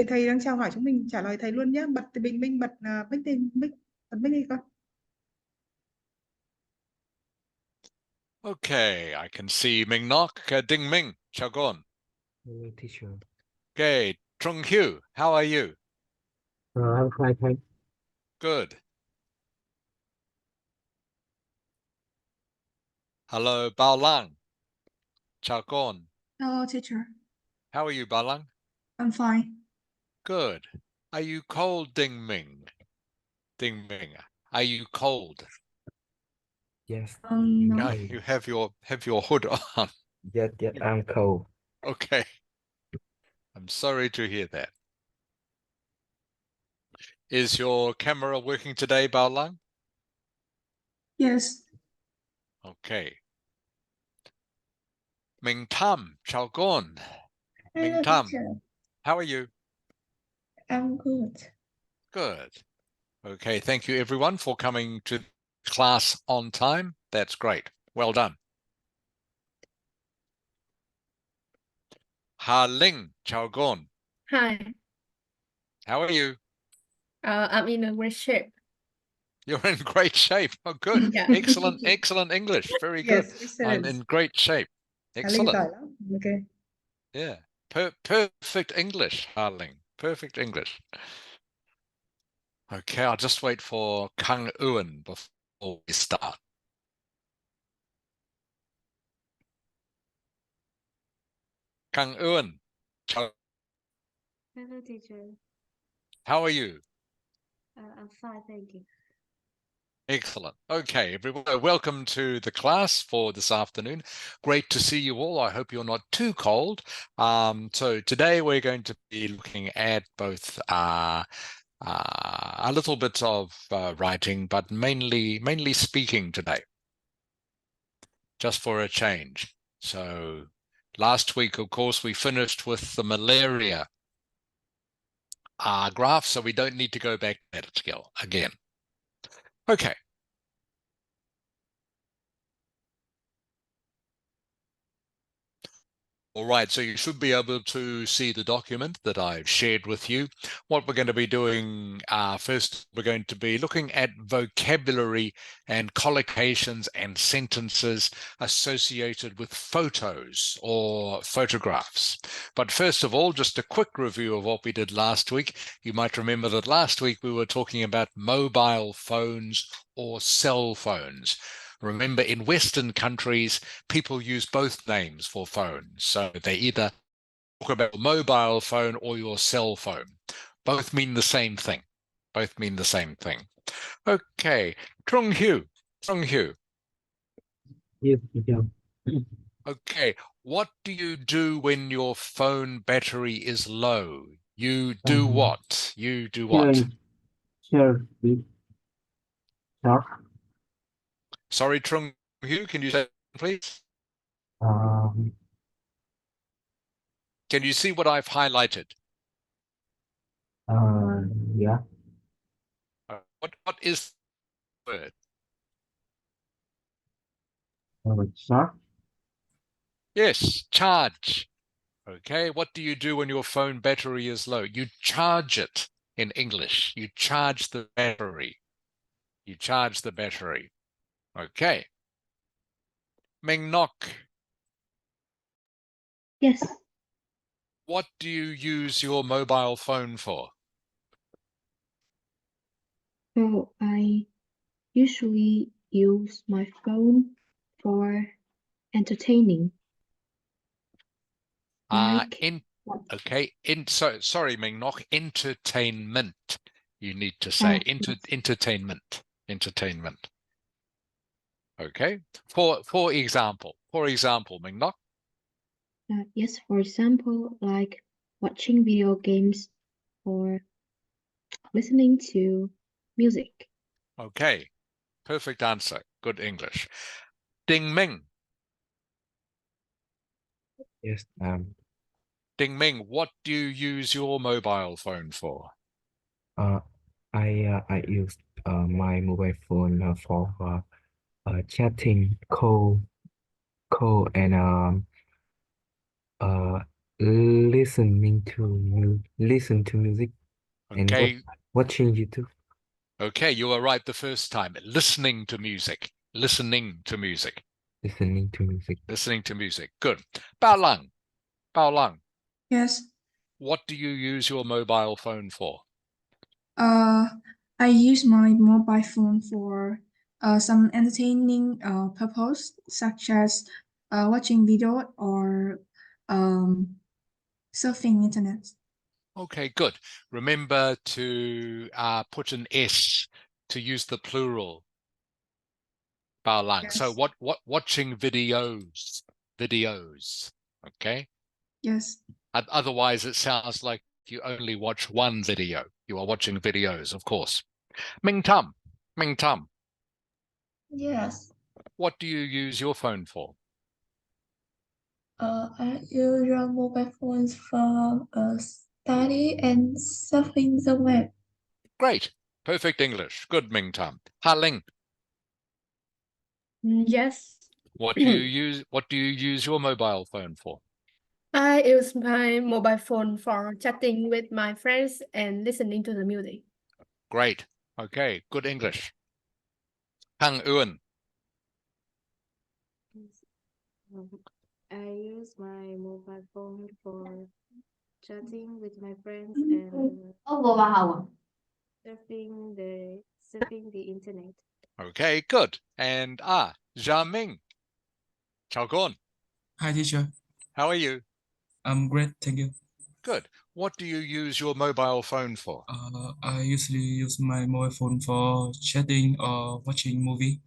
thầy đang chào hỏi chúng mình, trả lời thầy luôn nhé. Bật thì bình minh, bật mic tên mic, bật mic đi con. Okay, I can see Ming Nok, Ding Ming, chào con. Hello, teacher. Okay, Trung Hugh, how are you? I'm fine, thanks. Good. Hello, Bao Lang, chào con. Hello, teacher. How are you, Bao Lang? I'm fine. Good. Are you cold, Ding Ming? Ding Ming, are you cold? Yes, No. Yeah, you have your hood on. yes, I'm cold. Okay. I'm sorry to hear that. Is your camera working today, Bao Lang? Yes. Okay. Ming Tam, chào con. Ming Hello, Tam, teacher. how are you? I'm good. Good. Okay, thank you everyone for coming to class on time. That's great. Well done. Ha Ling, chào con. Hi, How are you? I'm in a great shape. You're in great shape. Oh, good. Yeah. Excellent, excellent English. Very good. Yes, I'm excellent. in great shape. Hà Linh Excellent. giỏi lắm. Okay. Yeah. Perfect English, Ha Ling. Perfect English. Okay, I'll just wait for Kang Ewan before we start. Kang Ewan, Hello, teacher. how are you? I'm fine, thank you. Excellent. Okay, everyone, welcome to the class for this afternoon. Great to see you all. I hope you're not too cold. So today we're going to be looking at both a little bit of writing, but mainly speaking today, just for a change. So last week, of course, we finished with the malaria graph, so we don't need to go back to that skill again. Okay. All right, so you should be able to see the document that I've shared with you. What we're going to be doing first, we're going to be looking at vocabulary and collocations and sentences associated with photos or photographs. But first of all, just a quick review of what we did last week. You might remember that last week we were talking about mobile phones or cell phones. Remember, in Western countries, people use both names for phones. So they either talk about your mobile phone or your cell phone. Both mean the same thing. Both mean the same thing. Okay, Trung Hugh. Yes, teacher. Okay, what do you do when your phone battery is low? You do what? You do what? Share with talk. Sorry, Trung Hugh, can you say please? Um, Can you see what I've highlighted? yeah. What is the word? Short. Yes, charge. Okay, what do you do when your phone battery is low? You charge it in English. You charge the battery. You charge the battery. Okay. Ming Nok, Yes, what do you use your mobile phone for? so I usually use my phone for entertaining. Like what? Okay, sorry, Ming Nok, entertainment. You need to say Yes. entertainment. Entertainment. Okay. For example, Ming Nok. Yes, for example, like watching video games or listening to music. Okay. Perfect answer. Good English. Ding Ming. Yes. Ding Ming, what do you use your mobile phone for? I use my mobile phone for chatting, call, and Listen to music and Okay. watching YouTube. Okay, you were right the first time. Listening to music. Listening to music. Listening to music. Listening to music. Good. Bao Lang. Bao Lang. Yes. What do you use your mobile phone for? I use my mobile phone for some entertaining purpose, such as watching video or surfing internet. Okay, good. Remember to put an S to use the plural. Bao Lang. Yes. So what watching videos. Videos. Okay. Yes. Otherwise it sounds like you only watch one video. You are watching videos, of course. Ming Tam. Ming Tam. Yes, What do you use your phone for? I use your mobile phones for study and surfing the web. Great. Perfect English. Good, Ming Tam. Ha Ling. Yes. What do you use your mobile phone for? I use my mobile phone for chatting with my friends and listening to the music. Great. Okay, good English. Hang Ewan. I use my mobile phone for chatting with my friends and surfing the internet. Okay, good. And Zhang Ming. Chao Gon. Hi, teacher. How are you? I'm great, thank you. Good. What do you use your mobile phone for? I usually use my mobile phone for chatting or watching movie.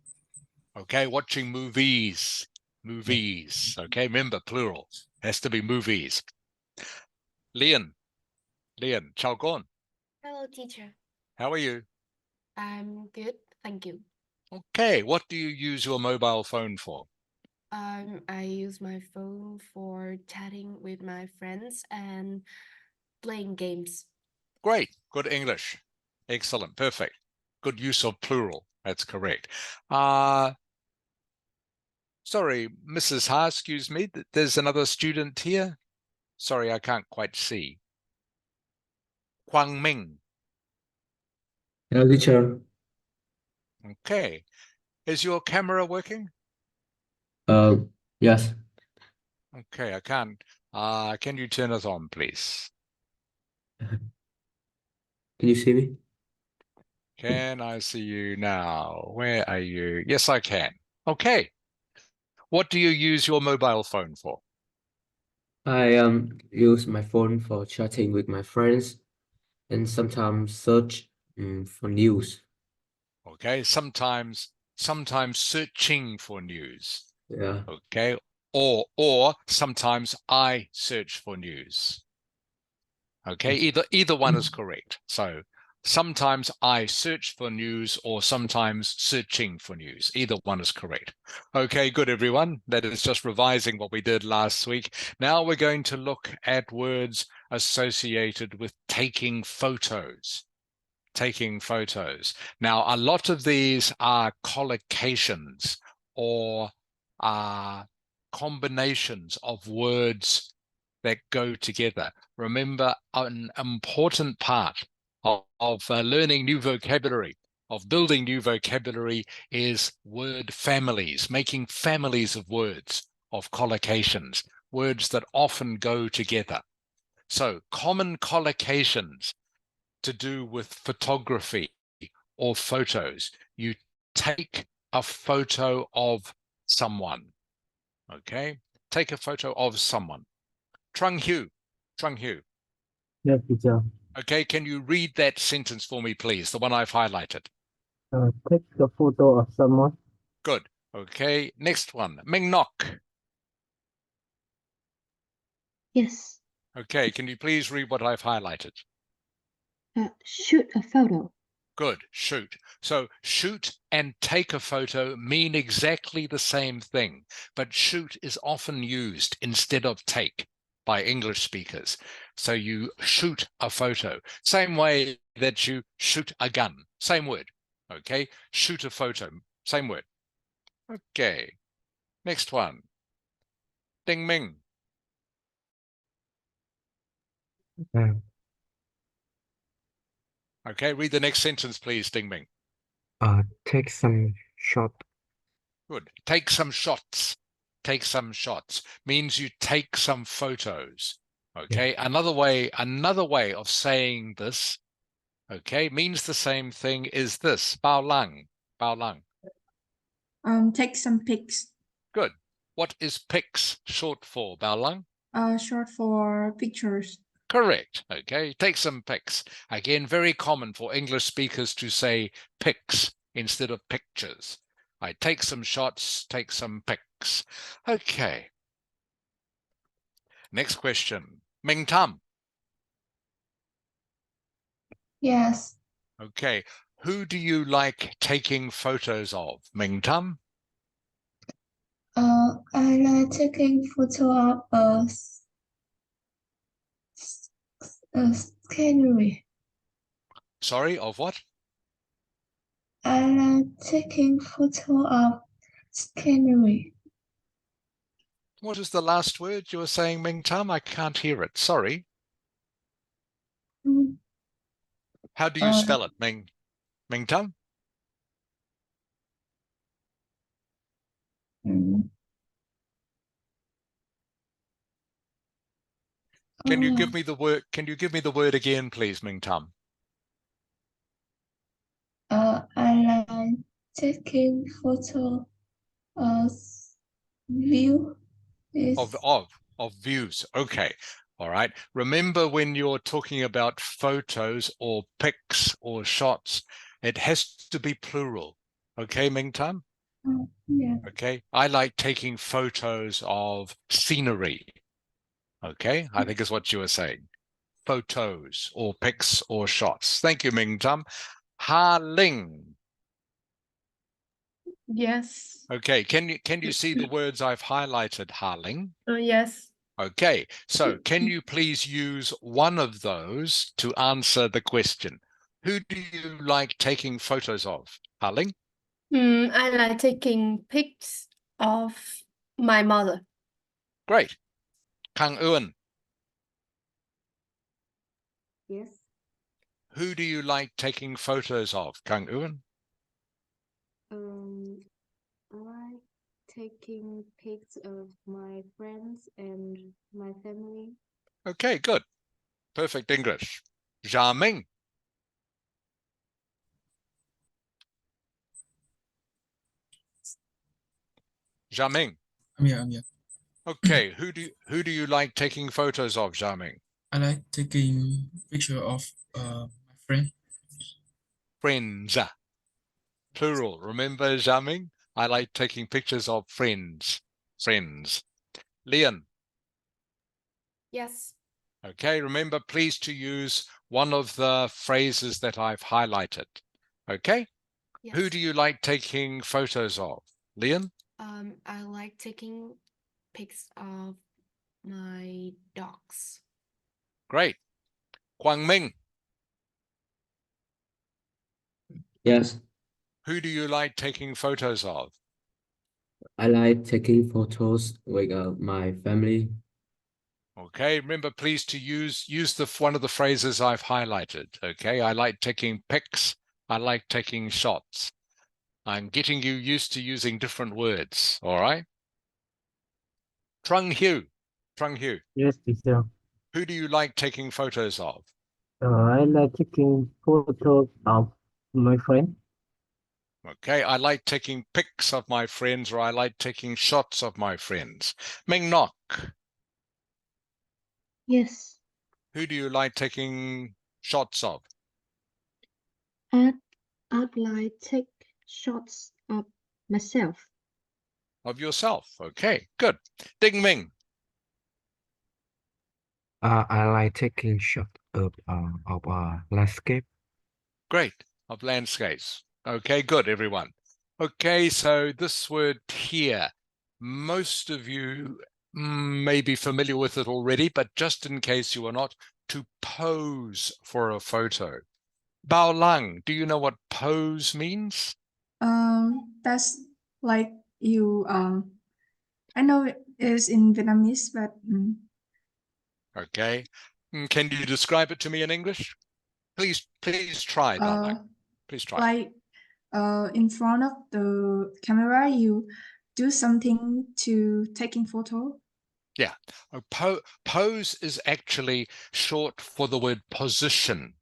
Okay, watching movies. Movies. Okay, remember plural. Has to be movies. Lian. Lian, Chao Gon. Hello, teacher. How are you? I'm good, thank you. Okay, what do you use your mobile phone for? I use my phone for chatting with my friends and playing games. Great, good English. Excellent, perfect. Good use of plural. That's correct. Sorry, Mrs. Ha, excuse me. There's another student here. Sorry, I can't quite see. Huang Ming. Hello, teacher. Okay. Is your camera working? Yes. Okay, I can't. Can you turn it on, please? Can you see me? Can I see you now? Where are you? Yes, I can. Okay. What do you use your mobile phone for? I use my phone for chatting with my friends and sometimes search for news. Okay, sometimes searching for news. Yeah. Okay, or sometimes I search for news. Okay, either one is correct. So sometimes I search for news or sometimes searching for news. Either one is correct. Okay, good everyone. That is just revising what we did last week. Now we're going to look at words associated with taking photos. Taking photos. Now, a lot of these are collocations or combinations of words that go together. Remember, an important part of learning new vocabulary, of building new vocabulary, is word families, making families of words, of collocations, words that often go together. So common collocations to do with photography or photos. You take a photo of someone. Okay, take a photo of someone. Trung Hu. Yes, teacher. Okay, can you read that sentence for me, please? The one I've highlighted. Take a photo of someone. Good. Okay, next one. Ming Nok. Yes. Okay, can you please read what I've highlighted? Shoot a photo. Good, shoot. So shoot and take a photo mean exactly the same thing, but shoot is often used instead of take by English speakers. So you shoot a photo, same way that you shoot a gun, same word. Okay, shoot a photo, same word. Okay, next one. Ding Ming. Okay, read the next sentence, please, Ding Ming. Take some shot. Good. Take some shots. Take some shots means you take some photos. Okay. Another way of saying this, okay, means the same thing is this. Bao lang. Bao lang. Take some pics. Good. What is pics short for, Bao lang? Short for pictures. Correct. Okay. Take some pics. Again, very common for English speakers to say pics instead of pictures. I take some shots, take some pics. Okay. Next question. Ming Tam. Yes. Okay. Who do you like taking photos of? Ming Tam? I like taking photo of scenery. Sorry, of what? I like taking photo of scenery. What is the last word you were saying, Ming Tam? I can't hear it. Sorry. Mm, How do you spell it, Ming Tam? mm. Can you give me the word? Can you give me the word again, please, Ming Tam? I like taking photo of view. Of views. Okay. All right. Remember, when you're talking about photos or pics or shots, it has to be plural. Okay, Ming Tam? Yeah. Okay. I like taking photos of scenery. Okay. I think is what you were saying. Photos or pics or shots. Thank you, Ming Tam. Ha Ling. Yes. Okay. Can you see the words I've highlighted, Ha Ling? Yes. Okay, so can you please use one of those to answer the question? Who do you like taking photos of? Ha-Ling? I like taking pics of my mother. Great. Kang Eun, Yes. who do you like taking photos of? Kang Eun? I like taking pics of my friends and my family. Okay, good. Perfect English. Zha Ming. Zha Ming. I'm here. Okay, who do you like taking photos of, Zha Ming? I like taking picture of my friend. Friends. Plural. Remember, Zha Ming? I like taking pictures of friends. Friends. Lian. Yes. Okay, remember, please, to use one of the phrases that I've highlighted. Okay? Yes. Who do you like taking photos of? Lian? I like taking pics of my dogs. Great. Kwang Ming, Yes, who do you like taking photos of? I like taking photos with my family. Okay, remember, please, to use one of the phrases I've highlighted. Okay, I like taking pics. I like taking shots. I'm getting you used to using different words. All right. Trung Hu, Yes, teacher. who do you like taking photos of? I like taking photos of my friend. Okay, I like taking pics of my friends, or I like taking shots of my friends. Ming Nok, Yes. who do you like taking shots of? I'd like take shots of myself. Of yourself. Okay, good. Ding Ming, I like taking shot of landscape. great. Of landscapes. Okay, good, everyone. Okay, so this word here, most of you may be familiar with it already, but just in case you are not, to pose for a photo. Bao Lang, do you know what pose means? That's like you I know it is in Vietnamese, but Okay. Can you describe it to me in English? Please try, darling. Please try. Like in front of the camera, you do something to taking photo. Yeah. Pose is actually short for the word position.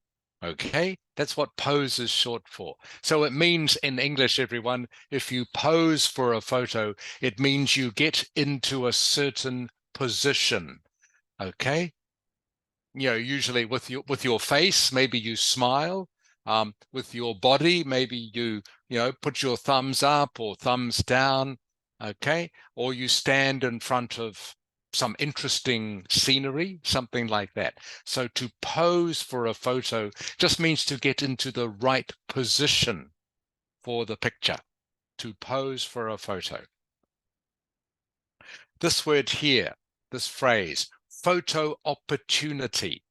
Okay, that's what pose is short for. So it means in English, everyone, if you pose for a photo, it means you get into a certain position. Okay, usually with your face, maybe you smile. With your body, maybe you put your thumbs up or thumbs down. Okay, or you stand in front of some interesting scenery, something like that. So to pose for a photo just means to get into the right position for the picture, to pose for a photo. This word here, this phrase, photo opportunity.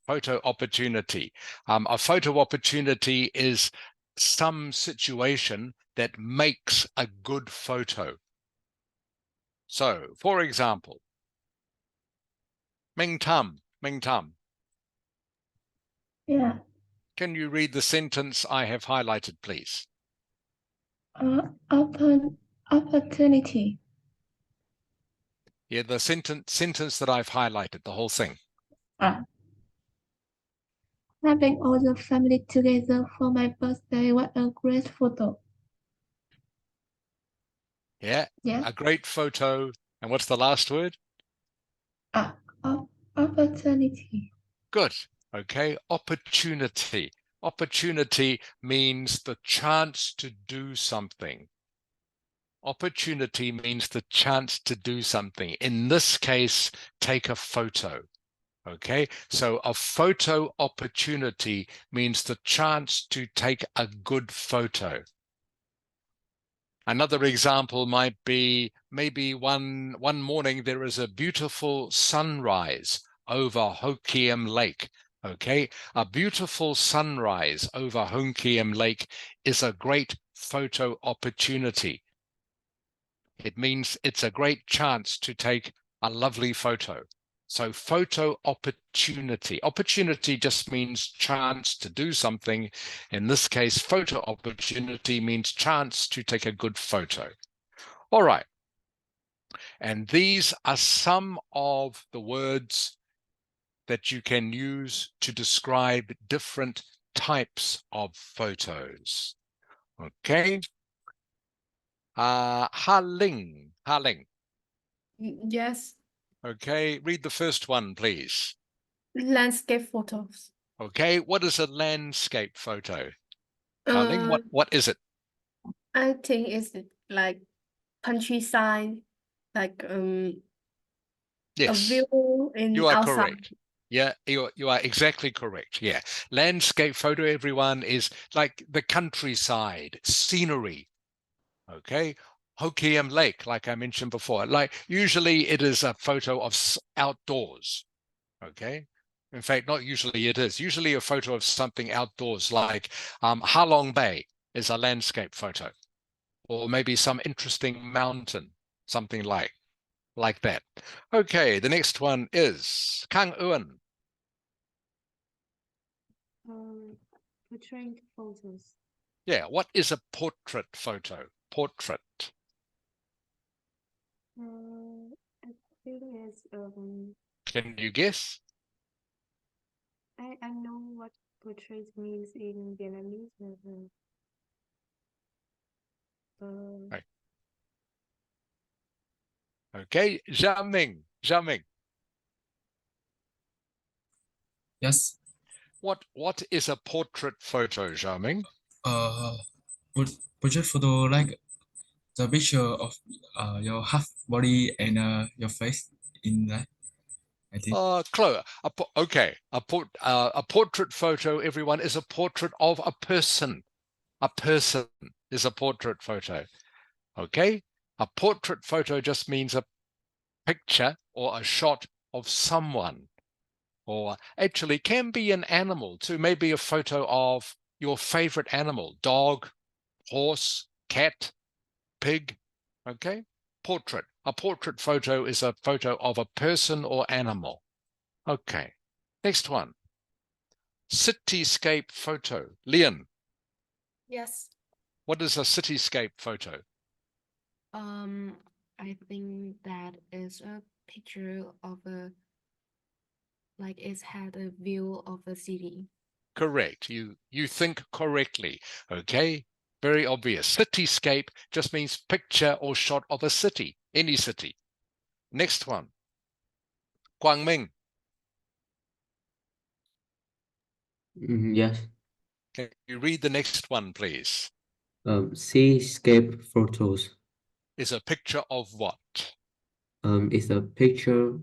Photo opportunity. A photo opportunity is some situation that makes a good photo. So, for example, Ming Tam. Yeah. Can you read the sentence I have highlighted, please? Opportunity. Yeah, the sentence that I've highlighted, the whole thing. Having all the family together for my birthday, what a great photo. Yeah, Yeah. a great photo. And what's the last word? Opportunity. Good. Okay, opportunity. Opportunity means the chance to do something. Opportunity means the chance to do something. In this case, take a photo. Okay, so a photo opportunity means the chance to take a good photo. Another example might be maybe one morning there is a beautiful sunrise over Hokkien Lake. Okay, a beautiful sunrise over Hokkien Lake is a great photo opportunity. It means it's a great chance to take a lovely photo. So photo opportunity. Opportunity just means chance to do something. In this case, photo opportunity means chance to take a good photo. All right. And these are some of the words that you can use to describe different types of photos. Okay. Ha Ling. Yes, Okay, read the first one, please. landscape photos. Okay, what is a landscape photo? Darling, Uh, what is it? I think it's like countryside, like a Yes, view in you are outside. correct. Yeah, you are exactly correct. Yeah, landscape photo, everyone, is like the countryside, scenery. Okay, Hokkien Lake, like I mentioned before. Like usually it is a photo of outdoors. Okay, in fact, not usually it is. Usually a photo of something outdoors, like Halong Bay is a landscape photo, or maybe some interesting mountain, something like that. Okay, the next one is Kang Eun. Portrait photos. Yeah, what is a portrait photo? Portrait. I think it's Can you guess? I know what portrait means in Vietnamese. Right. Okay, Zhao Ming. Yes. What is a portrait photo, Zhao Ming? Portrait photo like the picture of your half body and your face in that. I think. Chloe, okay. A portrait photo, everyone, is a portrait of a person. A person is a portrait photo. Okay? A portrait photo just means a picture or a shot of someone. Or actually can be an animal too. Maybe a photo of your favorite animal, dog, horse, cat, pig. Okay? Portrait. A portrait photo is a photo of a person or animal. Okay. Next one. Cityscape photo. Leon, Yes. what is a cityscape photo? I think that is a picture of a, like it's had a view of a city. Correct. You think correctly. Okay. Very obvious. Cityscape just means picture or shot of a city, any city. Next one. Quang Minh, Yes. can you read the next one, please? Seascape photos. Is a picture of what? It's a picture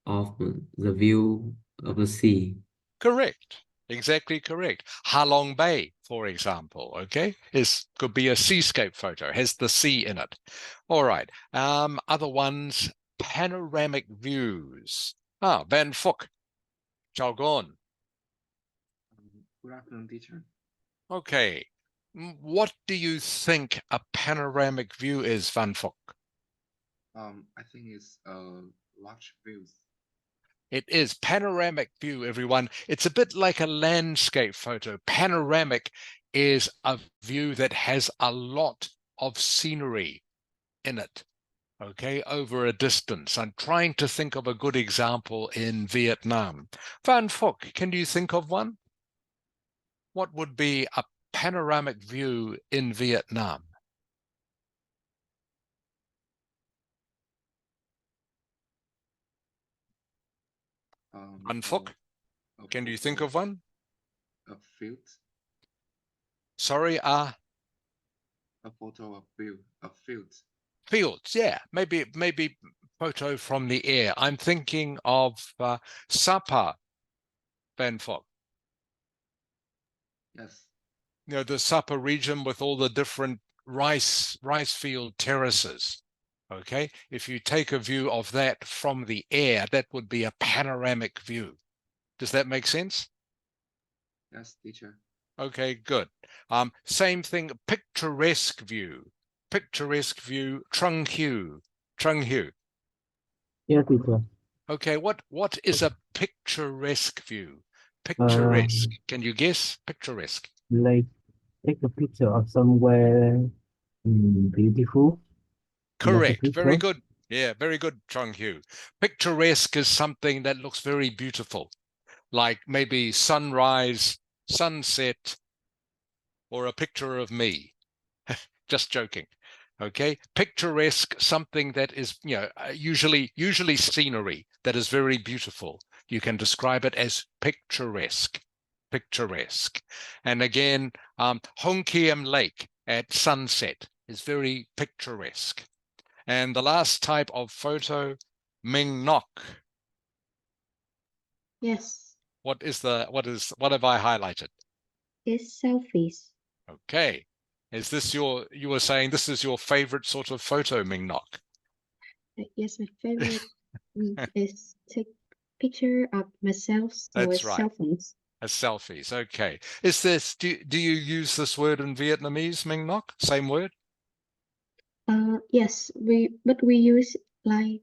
of the view of the sea. Correct. Exactly correct. Halong Bay, for example, okay, could be a seascape photo, has the sea in it. All right. Other ones, panoramic views. Van Phuc, Chao Gon. Good afternoon, teacher. Okay. What do you think a panoramic view is, Van Phuc? I think it's large views. It is panoramic view, everyone. It's a bit like a landscape photo. Panoramic is a view that has a lot of scenery in it, okay, over a distance. I'm trying to think of a good example in Vietnam. Van Phuc, can you think of one? What would be a panoramic view in Vietnam? Van Phuc, can you think of one? A field. Sorry, A photo of view, a field. fields, yeah, maybe photo from the air. I'm thinking of Sapa, Van Phuc. Yes. You know, the Sapa region with all the different rice field terraces. Okay, if you take a view of that from the air, that would be a panoramic view. Does that make sense? Yes, teacher. Okay, good. Same thing, picturesque view. Picturesque view, Trung Hieu. Trung Hieu. Yeah, teacher. Okay, what is a picturesque view? Picturesque. Can you guess? Picturesque. Like take a picture of somewhere beautiful. Like a Correct. Very picture. good. Yeah, very good, Chung Hu. Picturesque is something that looks very beautiful, like maybe sunrise, sunset, or a picture of me. Just joking. Okay, picturesque, something that is, you know, usually scenery that is very beautiful. You can describe it as picturesque. Picturesque. And again, Hong Kiem Lake at sunset is very picturesque. And the last type of photo, Ming Nok. Yes, What have I highlighted? it's selfies. Okay. Is this you were saying this is your favorite sort of photo, Ming Nok? Yes, my favorite is take picture of myself, so That's it's right. selfies. As selfies. Okay. Is this do you use this word in Vietnamese, Ming Nok? Same word? Yes, we use like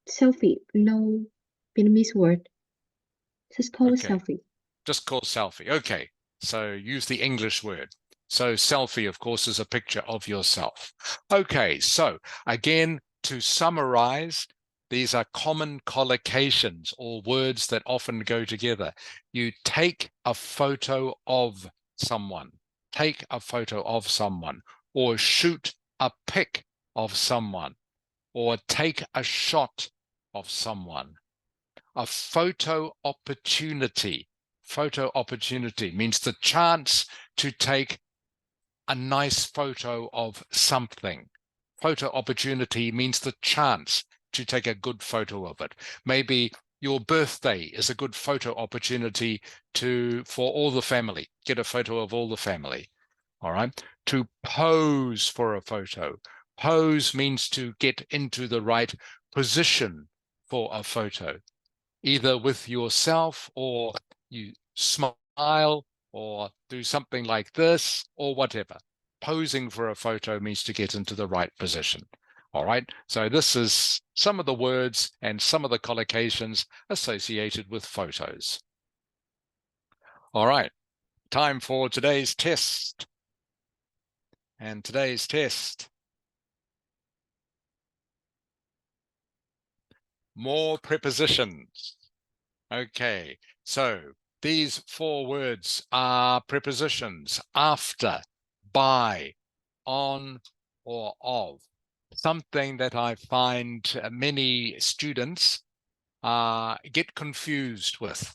selfie, no Vietnamese word. Just call it Okay. selfie. Just called selfie. Okay. So use the English word. So selfie, of course, is a picture of yourself. Okay. So again, to summarize, these are common collocations or words that often go together. You take a photo of someone, take a photo of someone, or shoot a pic of someone, or take a shot of someone. A photo opportunity. Photo opportunity means the chance to take a nice photo of something. Photo opportunity means the chance to take a good photo of it. Maybe your birthday is a good photo opportunity for all the family. Get a photo of all the family. All right. To pose for a photo. Pose means to get into the right position for a photo, either with yourself or you smile or do something like this or whatever. Posing for a photo means to get into the right position. All right, so this is some of the words and some of the collocations associated with photos. All right, time for today's test. And today's test: more prepositions. Okay, so these 4 words are prepositions: after, by, on, or of. Something that I find many students get confused with.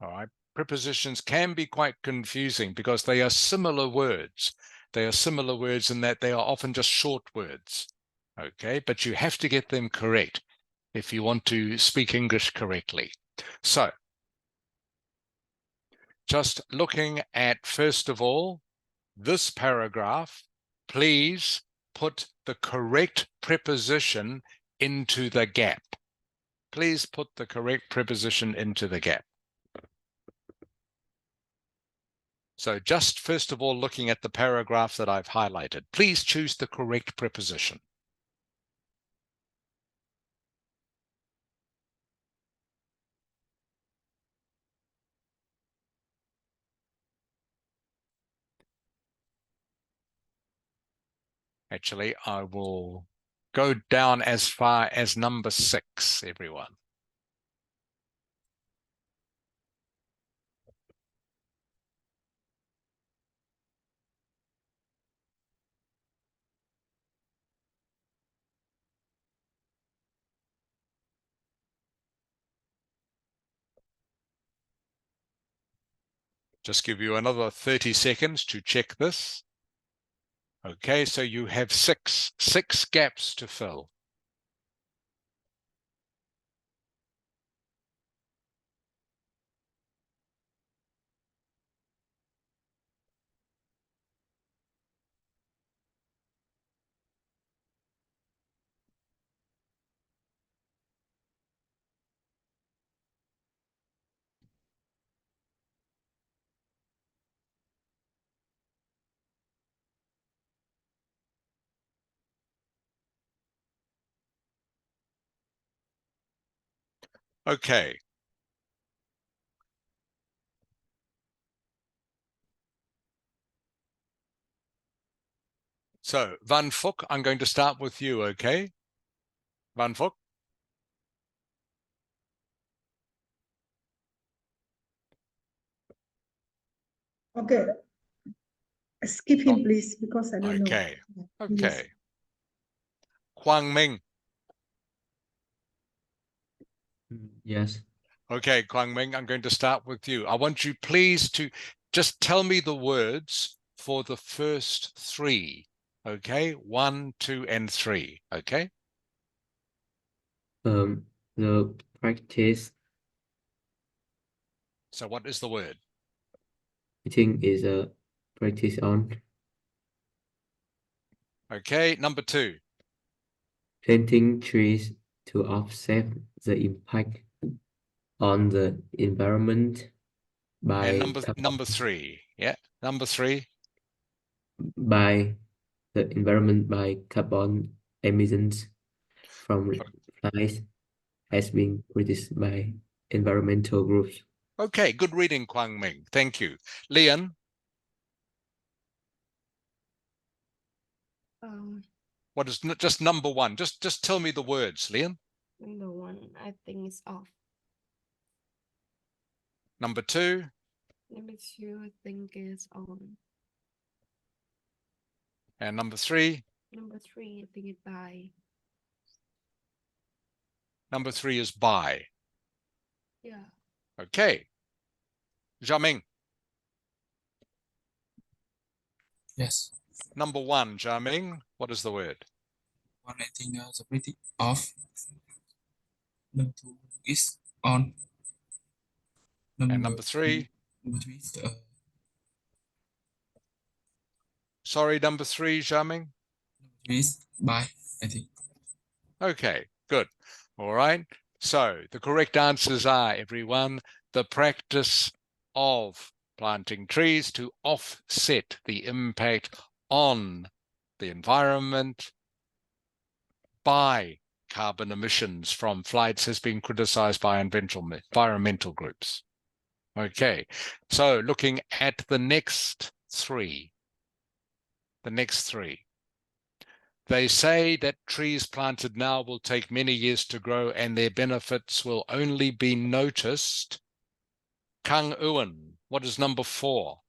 All right, prepositions can be quite confusing because they are similar words. They are similar words in that they are often just short words. Okay, but you have to get them correct if you want to speak English correctly. So, just looking at, first of all, this paragraph, please put the correct preposition into the gap. Please put the correct preposition into the gap. So just first of all, looking at the paragraph that I've highlighted, please choose the correct preposition. Actually, I will go down as far as number 6, everyone. Just give you another 30 seconds to check this. Okay, so you have six gaps to fill. Okay. So, Van Fook, I'm going to start with you, okay? Van Fook? Okay. Skip him, please, because I don't know. Okay. Yes. Okay. Quang Minh. Yes. Okay, Quang Minh, I'm going to start with you. I want you please to just tell me the words for the first 3. Okay, 1, 2, and 3. Okay. The practice, So what is the word? I think, is a practice on Okay, number 2. planting trees to offset the impact on the environment by And number 3. Yeah, number 3. by the environment by carbon emissions from flies has been criticized by environmental groups. Okay, good reading, Quang Minh. Thank you. Leon, what is just number 1? Just tell me the words, Leon. Number 1, I think it's off. Number 2. Number 2, I think is on. And number 3. Number 3, I think it's by. Number 3 is by. Yeah. Okay. Jiaming. Yes. Number 1, Jiaming. What is the word? 1, I think the pretty off. Number 2 is on. And number 3. Number 3 is Sorry, number 3, Jiaming. by, I think. Okay, good. All right. So the correct answers are, everyone, the practice of planting trees to offset the impact on the environment by carbon emissions from flights has been criticized by environmental groups. Okay, so looking at the next three. They say that trees planted now will take many years to grow and their benefits will only be noticed. Kang Ewan, what is number 4?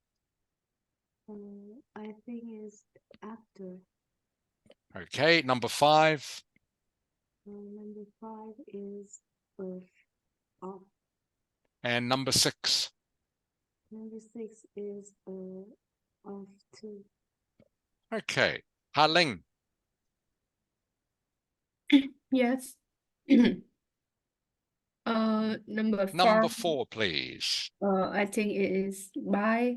I think it's after. Okay, number 5. Number 5 is off. And number 6. Number 6 is off too. Okay, Ha-Ling. Yes. Number 4. Number 4, please. I think it is by.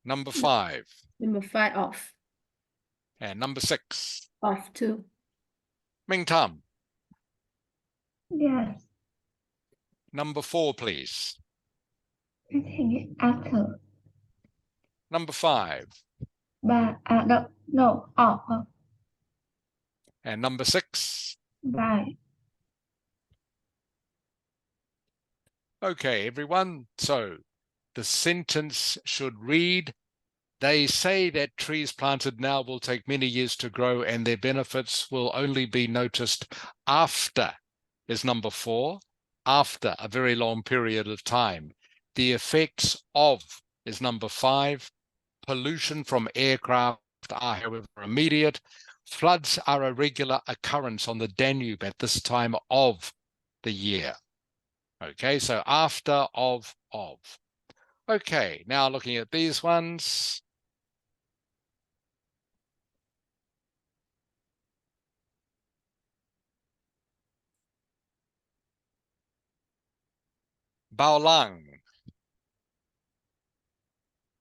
Number 5. Number 5 off. And number 6. Off too. Ming Tam. Yes, Number 4, please. I think it's after. Number 5. No, off. And number 6. By. Okay, everyone. So the sentence should read, they say that trees planted now will take many years to grow and their benefits will only be noticed after, is number 4, after a very long period of time. The effects of is number 5. Pollution from aircraft are, however, immediate. Floods are a regular occurrence on the Danube at this time of the year. Okay, so after, of. Okay, now looking at these ones. Bao Lang,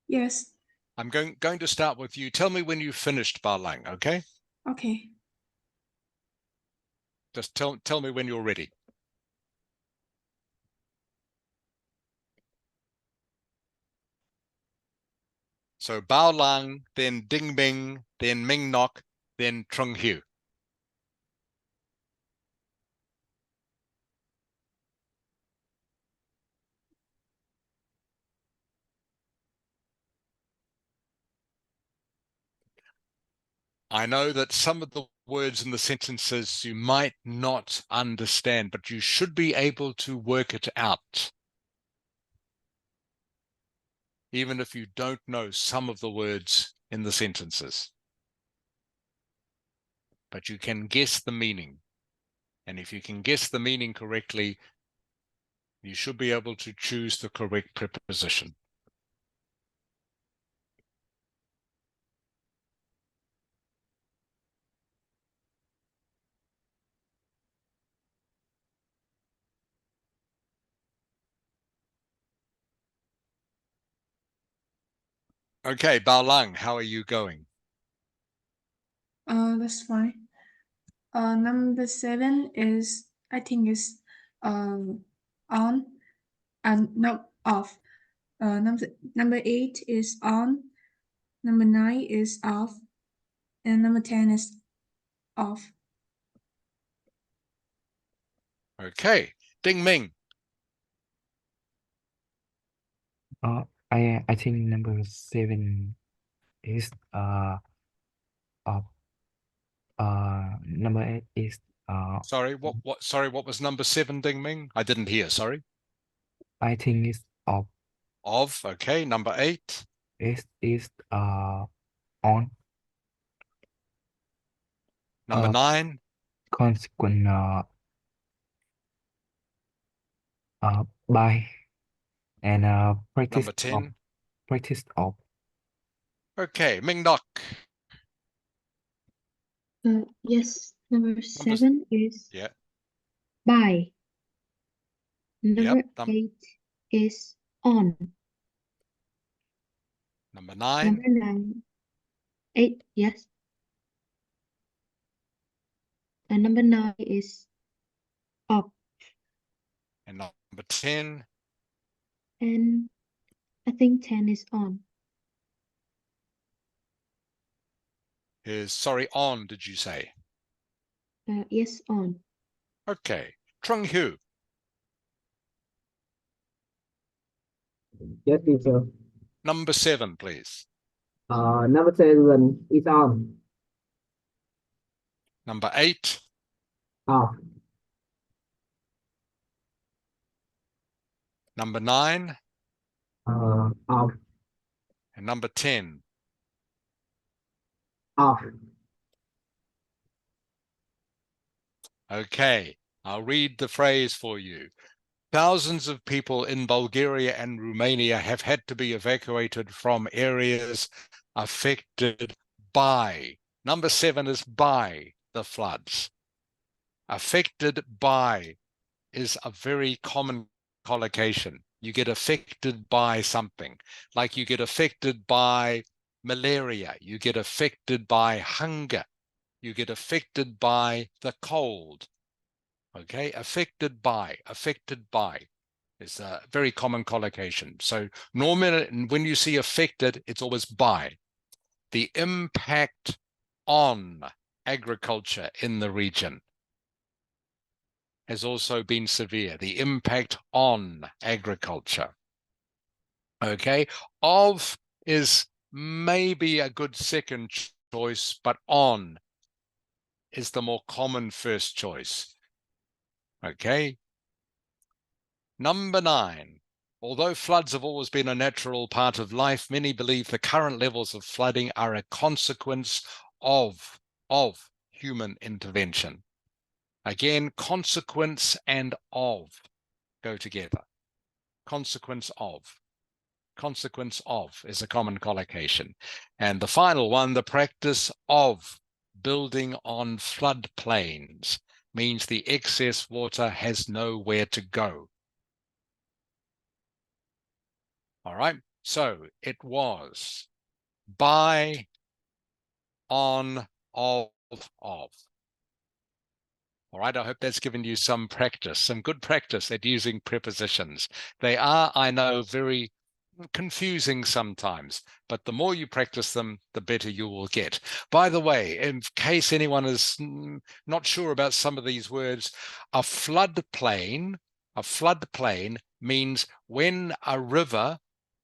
Yes. I'm going to start with you. Tell me when you finished, Bao Lang, okay? Okay. Just tell me when you're ready. So Bao Lang, then Ding Ming, then Ming Nok, then Trung Hiu. I know that some of the words in the sentences you might not understand, but you should be able to work it out. Even if you don't know some of the words in the sentences. But you can guess the meaning. And if you can guess the meaning correctly, you should be able to choose the correct preposition. Okay, Bao Lang, how are you going? That's fine. Number 7 is, I think is on and no, off. Number 8 is on. Number 9 is off. And number 10 is off. Okay, Ding Ming. I think number 7 is off. Number 8 is Sorry, what was number 7, Ding Ming? I didn't hear, sorry. I think it's off. Of, okay, number 8. Is on. Number 9. Consequent by and practice Number 10. of. Okay, Ming Nok. Yes, number 7 is Yeah. by. Number Yep. 8 is on. Number 9. Number 9, 8, yes. And number 9 is up. And number 10. And I think 10 is on. Is, sorry, on, did you say? Yes, on. Okay. Trung Hu. Yes, teacher. Number 7, please. Number 7 is on. Number 8. Off. Number 9. Off. And number 10. Off. Okay. I'll read the phrase for you. Thousands of people in Bulgaria and Romania have had to be evacuated from areas affected by. Number 7 is by the floods. Affected by is a very common collocation. You get affected by something, like you get affected by malaria, you get affected by hunger, you get affected by the cold. Okay, affected by is a very common collocation. So normally when you see affected, it's always by. The impact on agriculture in the region has also been severe. The impact on agriculture. Okay, of is maybe a good second choice, but on is the more common first choice. Okay. Number 9. Although floods have always been a natural part of life, many believe the current levels of flooding are a consequence of human intervention. Again, consequence and of go together. Consequence of is a common collocation. And the final one, the practice of building on floodplains, means the excess water has nowhere to go. All right, so it was by, on, of. All right, I hope that's given you some practice, some good practice at using prepositions. They are, I know, very confusing sometimes, but the more you practice them, the better you will get. By the way, in case anyone is not sure about some of these words, a floodplain means when a river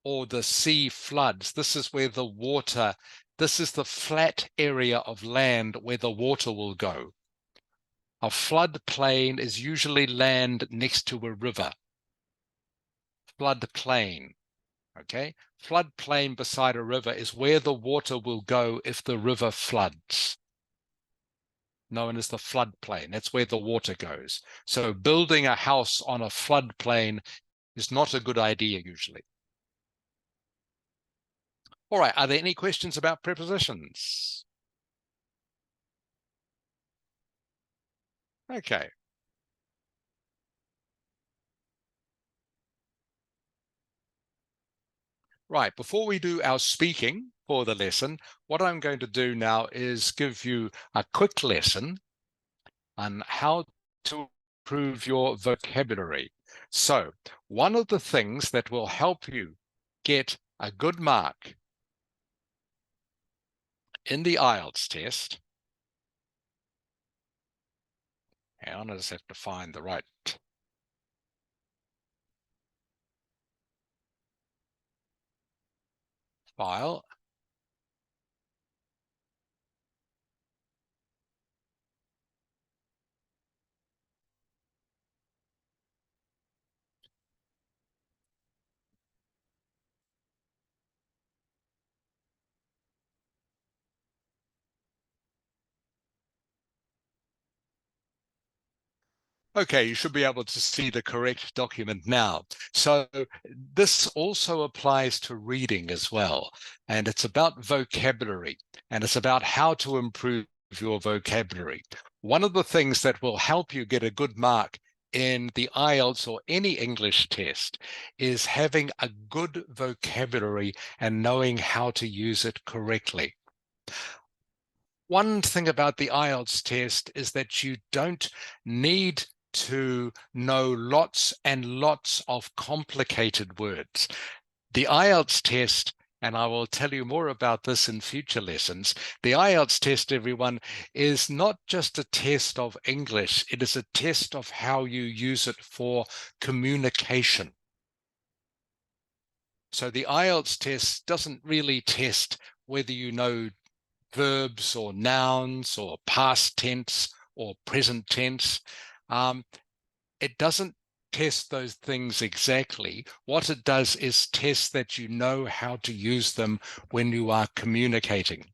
or the sea floods. This is where the water, this is the flat area of land where the water will go. A floodplain is usually land next to a river. Floodplain, okay? Floodplain beside a river is where the water will go if the river floods. Known as the floodplain. That's where the water goes. So building a house on a floodplain is not a good idea usually. All right, are there any questions about prepositions? Okay. Right, before we do our speaking for the lesson, what I'm going to do now is give you a quick lesson on how to improve your vocabulary. So, one of the things that will help you get a good mark in the Ielts test, hang on, I just have to find the right file. Okay, you should be able to see the correct document now. So this also applies to reading as well. And it's about vocabulary, and it's about how to improve your vocabulary. One of the things that will help you get a good mark in the Ielts or any English test is having a good vocabulary and knowing how to use it correctly. One thing about the Ielts test is that you don't need to know lots and lots of complicated words. The Ielts test and I will tell you more about this in future lessons. The IELTS test, everyone, is not just a test of English. It is a test of how you use it for communication. So the IELTS test doesn't really test whether you know verbs or nouns or past tense or present tense. It doesn't test those things exactly. What it does is test that you know how to use them when you are communicating.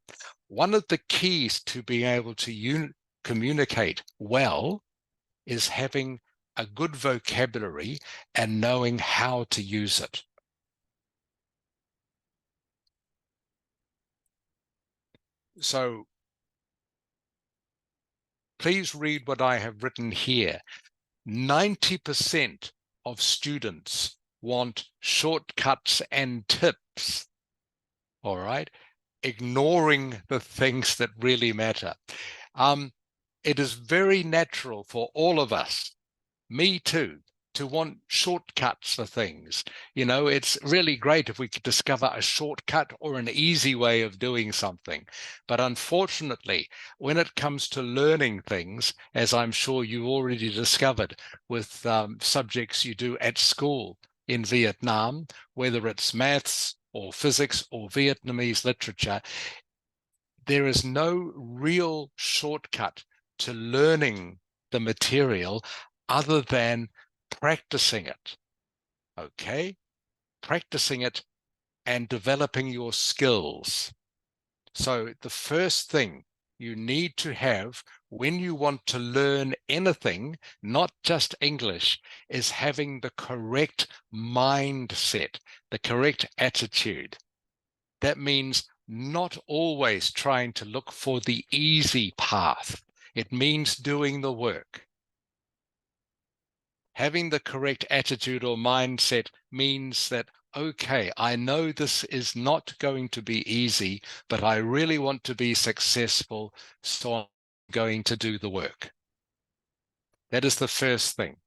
One of the keys to being able to communicate well is having a good vocabulary and knowing how to use it. So please read what I have written here. 90% of students want shortcuts and tips, all right, ignoring the things that really matter. It is very natural for all of us, me too, to want shortcuts for things. You know, it's really great if we could discover a shortcut or an easy way of doing something. But unfortunately, when it comes to learning things, as I'm sure you already discovered with subjects you do at school in Vietnam, whether it's maths or physics or Vietnamese literature, there is no real shortcut to learning the material other than practicing it, okay? Practicing it and developing your skills. So the first thing you need to have when you want to learn anything, not just English, is having the correct mindset, the correct attitude. That means not always trying to look for the easy path. It means doing the work. Having the correct attitude or mindset means that, okay, I know this is not going to be easy, but I really want to be successful, so I'm going to do the work. That is the first thing.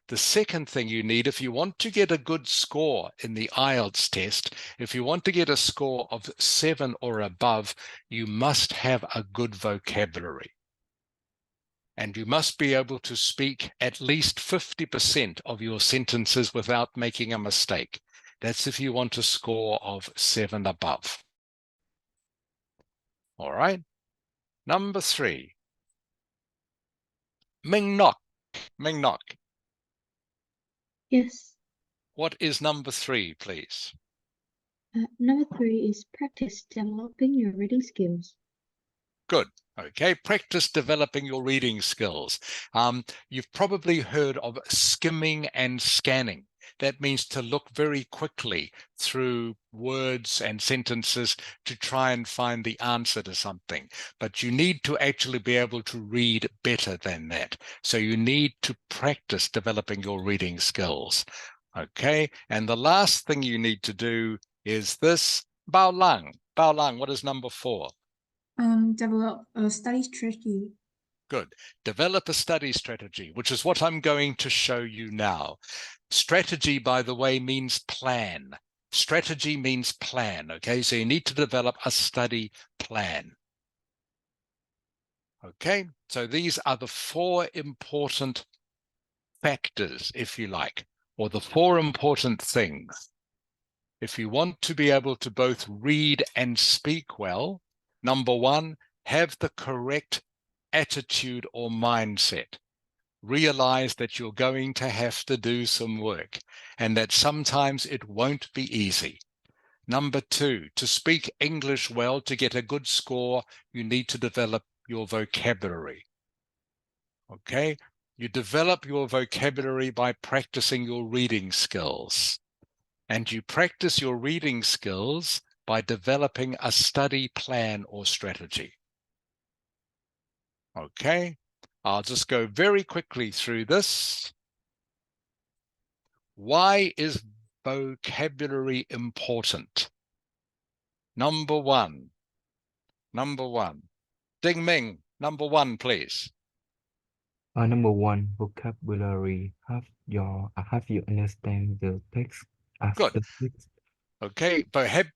The second thing you need, if you want to get a good score in the IELTS test, if you want to get a score of 7 or above, you must have a good vocabulary. And you must be able to speak at least 50% of your sentences without making a mistake. That's if you want a score of 7 above. All right. Number 3. Ming Nok. Ming Nok. Yes. What is number 3, please? Number 3 is practice developing your reading skills. Good. Okay, practice developing your reading skills. You've probably heard of skimming and scanning. That means to look very quickly through words and sentences to try and find the answer to something. But you need to actually be able to read better than that. So you need to practice developing your reading skills. Okay, and the last thing you need to do is this. Bao Lang. Bao Lang, what is number 4? Develop a study strategy. Good. Develop a study strategy, which is what I'm going to show you now. Strategy, by the way, means plan. Strategy means plan, okay? So you need to develop a study plan. Okay, so these are the 4 important factors, if you like, or the 4 important things. If you want to be able to both read and speak well, number 1, have the correct attitude or mindset. Realize that you're going to have to do some work and that sometimes it won't be easy. Number 2, to speak English well, to get a good score, you need to develop your vocabulary. Okay? You develop your vocabulary by practicing your reading skills. And you practice your reading skills by developing a study plan or strategy. Okay, I'll just go very quickly through this. Why is vocabulary important? Number one. Ding Ming, number 1, please. Number 1, vocabulary. Have you understand the text as Good. the text? Okay,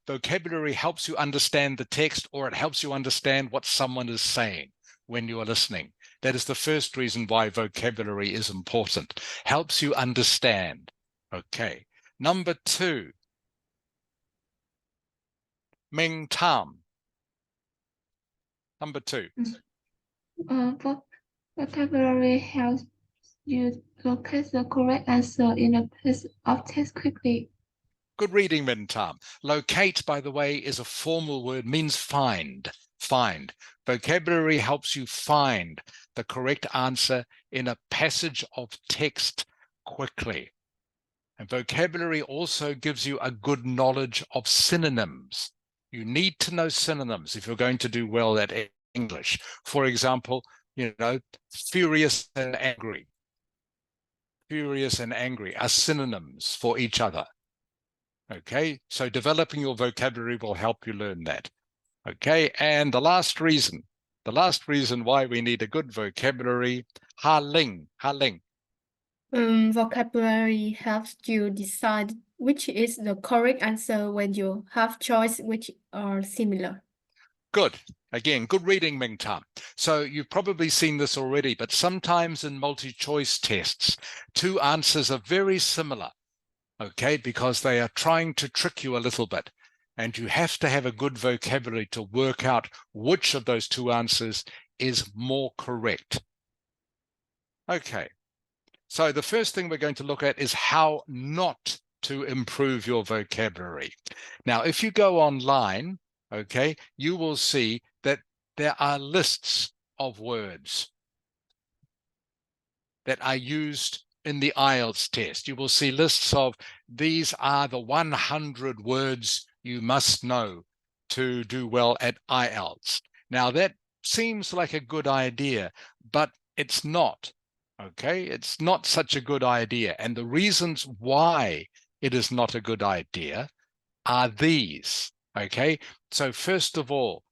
vocabulary helps you understand the text, or it helps you understand what someone is saying when you are listening. That is the first reason why vocabulary is important. Helps you understand. Okay. Number 2. Ming Tam. Number 2. Vocabulary helps you locate the correct answer in a piece of text quickly. Good reading, Min Tam. Locate, by the way, is a formal word, means find. Find. Vocabulary helps you find the correct answer in a passage of text quickly. And vocabulary also gives you a good knowledge of synonyms. You need to know synonyms if you're going to do well at English. For example, furious and angry. Furious and angry are synonyms for each other. Okay, so developing your vocabulary will help you learn that. Okay, and the last reason why we need a good vocabulary, Ha Ling. Vocabulary helps you decide which is the correct answer when you have choice which are similar. Good. Again, good reading, Ming Tam. So you've probably seen this already, but sometimes in multi-choice tests, 2 answers are very similar. Okay, because they are trying to trick you a little bit. And you have to have a good vocabulary to work out which of those 2 answers is more correct. Okay, so the first thing we're going to look at is how not to improve your vocabulary. Now, if you go online, okay, you will see that there are lists of words that are used in the Ielts test. You will see lists of these are the 100 words you must know to do well at Ielts. Now that seems like a good idea, but it's not. Okay, it's not such a good idea. And the reasons why it is not a good idea are these. Okay, so first of all,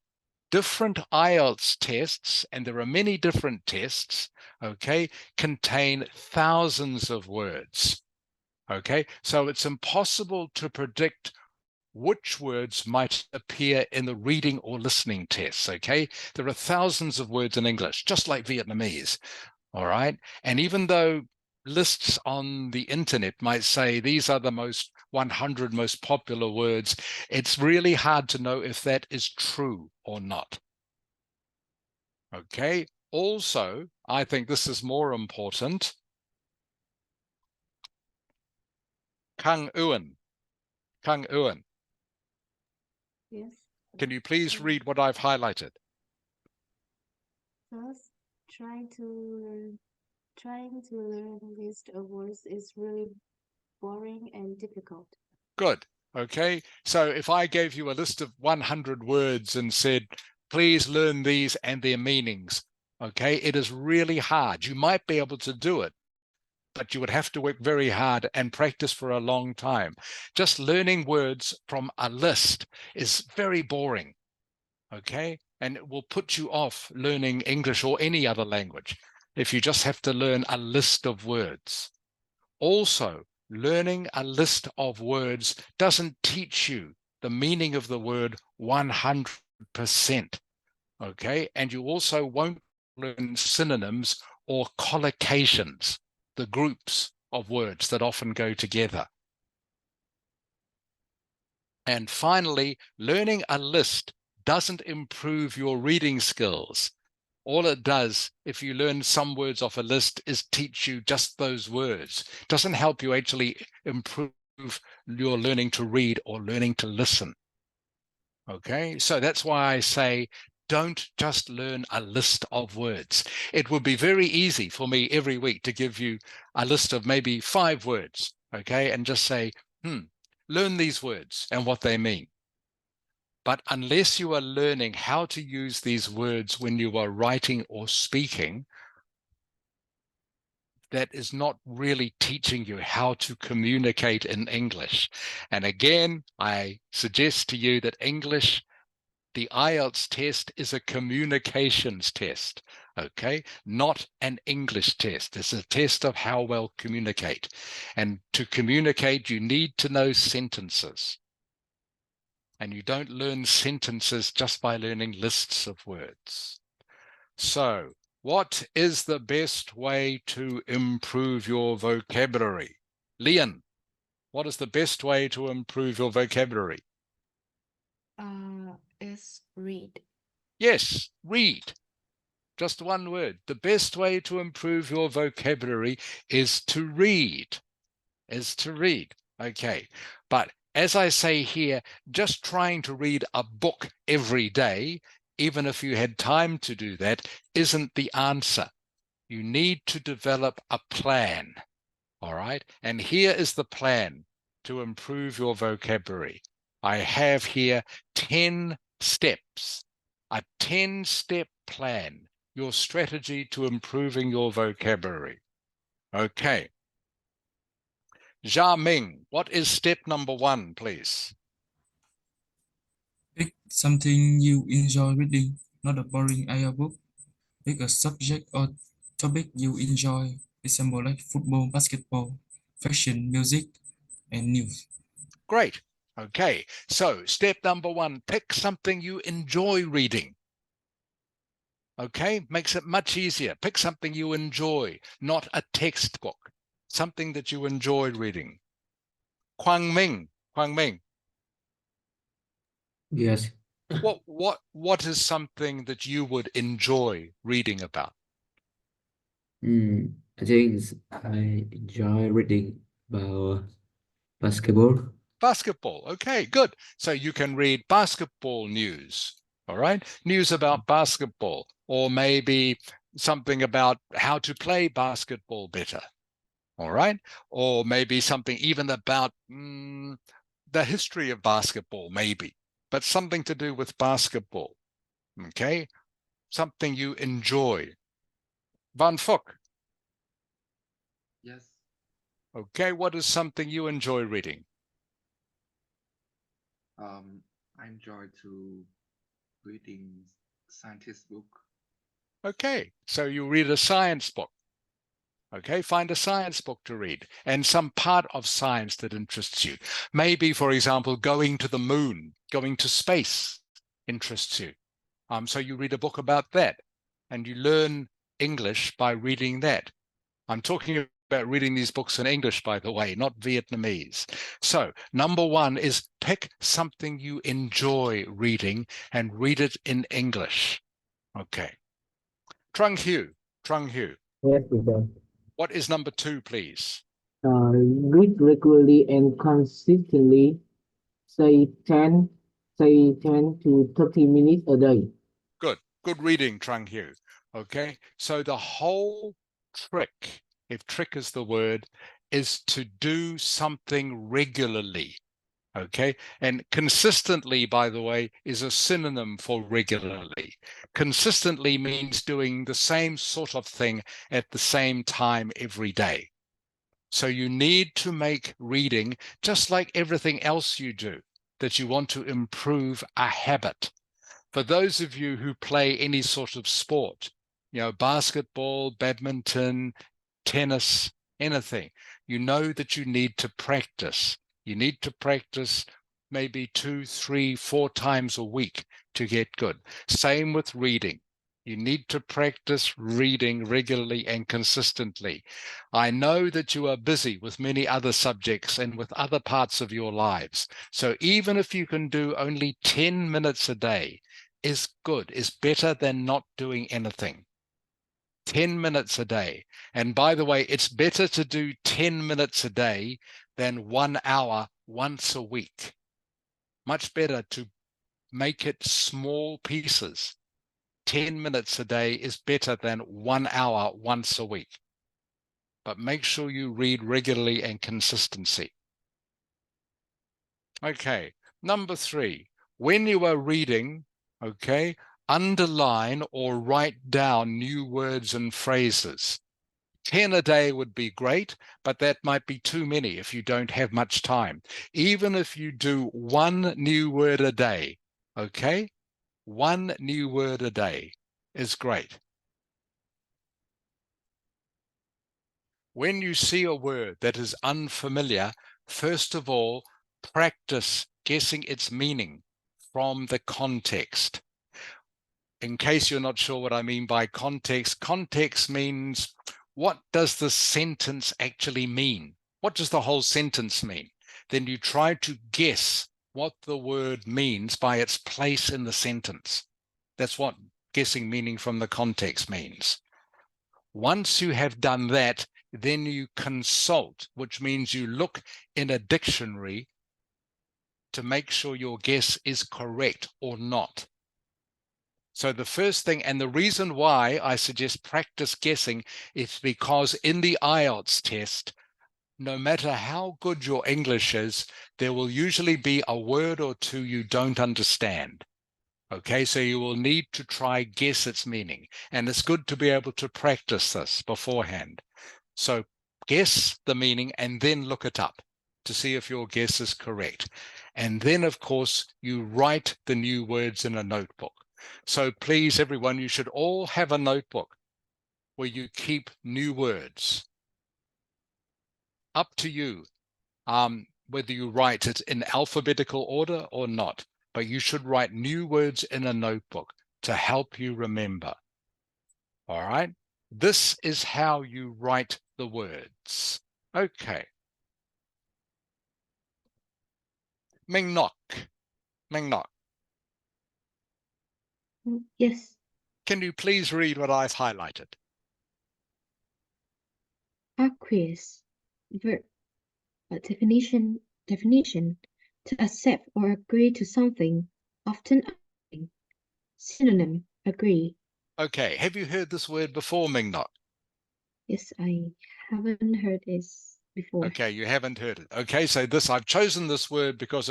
different Ielts tests, and there are many different tests, okay, contain thousands of words. Okay, so it's impossible to predict which words might appear in the reading or listening tests. Okay, there are thousands of words in English, just like Vietnamese. All right, and even though lists on the internet might say these are the 100 most popular words, it's really hard to know if that is true or not. Okay, also, I think this is more important. Kang Uan. Yes. Can you please read what I've highlighted? First, trying to learn a list of words is really boring and difficult. Good. Okay, so if I gave you a list of 100 words and said, please learn these and their meanings, okay, it is really hard. You might be able to do it, but you would have to work very hard and practice for a long time. Just learning words from a list is very boring, okay? And it will put you off learning English or any other language if you just have to learn a list of words. Also, learning a list of words doesn't teach you the meaning of the word 100%, okay? And you also won't learn synonyms or collocations, the groups of words that often go together. And finally, learning a list doesn't improve your reading skills. All it does, if you learn some words off a list, is teach you just those words. It doesn't help you actually improve your learning to read or learning to listen. Okay, so that's why I say, don't just learn a list of words. It would be very easy for me every week to give you a list of maybe 5 words, okay, and just say, learn these words and what they mean. But unless you are learning how to use these words when you are writing or speaking, that is not really teaching you how to communicate in English. And again, I suggest to you that English, the Ielts test, is a communications test, okay? Not an English test. It's a test of how well communicate. And to communicate, you need to know sentences. And you don't learn sentences just by learning lists of words. So, what is the best way to improve your vocabulary? Leon, what is the best way to improve your vocabulary? Is read. Yes, read. Just one word. The best way to improve your vocabulary is to read. Okay. But as I say here, just trying to read a book every day, even if you had time to do that, isn't the answer. You need to develop a plan. All right. And here is the plan to improve your vocabulary. I have here 10 steps, a 10-step plan, your strategy to improving your vocabulary. Okay. Jia Ming, what is step number 1, please? Pick something you enjoy reading, not a boring audiobook. Pick a subject or topic you enjoy, example like football, basketball, fashion, music, and news. Great. Okay. So step number 1, pick something you enjoy reading. Okay, makes it much easier. Pick something you enjoy, not a textbook, something that you enjoy reading. Kwang Ming. Yes. What is something that you would enjoy reading about? I think I enjoy reading about basketball. Basketball. Okay, good. So you can read basketball news. All right, news about basketball, or maybe something about how to play basketball better. All right, or maybe something even about the history of basketball, maybe, but something to do with basketball. Okay, something you enjoy. Van Fook. Yes. Okay, what is something you enjoy reading? I enjoy to reading scientist book. Okay, so you read a science book. Okay, find a science book to read and some part of science that interests you. Maybe, for example, going to the moon, going to space interests you. So you read a book about that and you learn English by reading that. I'm talking about reading these books in English, by the way, not Vietnamese. So number 1 is pick something you enjoy reading and read it in English. Okay. Trung Hue. Yes, teacher. What is number 2, please? Read regularly and consistently. Say 10 to 30 minutes a day. Good reading, Trung Hue. Okay, so the whole trick, if trick is the word, is to do something regularly. Okay, and consistently, by the way, is a synonym for regularly. Consistently means doing the same sort of thing at the same time every day. So you need to make reading, just like everything else you do, that you want to improve a habit. For those of you who play any sort of sport, basketball, badminton, tennis, anything, you know that you need to practice. You need to practice maybe 2, 3, 4 times a week to get good. Same with reading. You need to practice reading regularly and consistently. I know that you are busy with many other subjects and with other parts of your lives. So even if you can do only 10 minutes a day, is good, is better than not doing anything. 10 minutes a day. And by the way, it's better to do 10 minutes a day than 1 hour once a week. Much better to make it small pieces. 10 minutes a day is better than 1 hour once a week. But make sure you read regularly and consistency. Okay, number 3, when you are reading, okay, underline or write down new words and phrases. 10 a day would be great, but that might be too many if you don't have much time. Even if you do 1 new word a day, okay? 1 new word a day is great. When you see a word that is unfamiliar, first of all, practice guessing its meaning from the context. In case you're not sure what I mean by context, context means, what does the sentence actually mean? What does the whole sentence mean? Then you try to guess what the word means by its place in the sentence. That's what guessing meaning from the context means. Once you have done that, then you consult, which means you look in a dictionary to make sure your guess is correct or not. So the first thing, and the reason why I suggest practice guessing, is because in the Ielts test, no matter how good your English is, there will usually be a word or two you don't understand. Okay, so you will need to try guess its meaning. And it's good to be able to practice this beforehand. So guess the meaning and then look it up to see if your guess is correct. And then, of course, you write the new words in a notebook. So please, everyone, you should all have a notebook where you keep new words. Up to you, whether you write it in alphabetical order or not, but you should write new words in a notebook to help you remember. All right? This is how you write the words. Okay. Ming nok. Yes. Can you please read what I've highlighted? Acquiesce. Verb. Definition. To accept or agree to something. Often agreeing. Synonym. Agree. Okay. Have you heard this word before, Ming nok? Yes, I haven't heard this before. Okay, you haven't heard it. Okay, so I've chosen this word because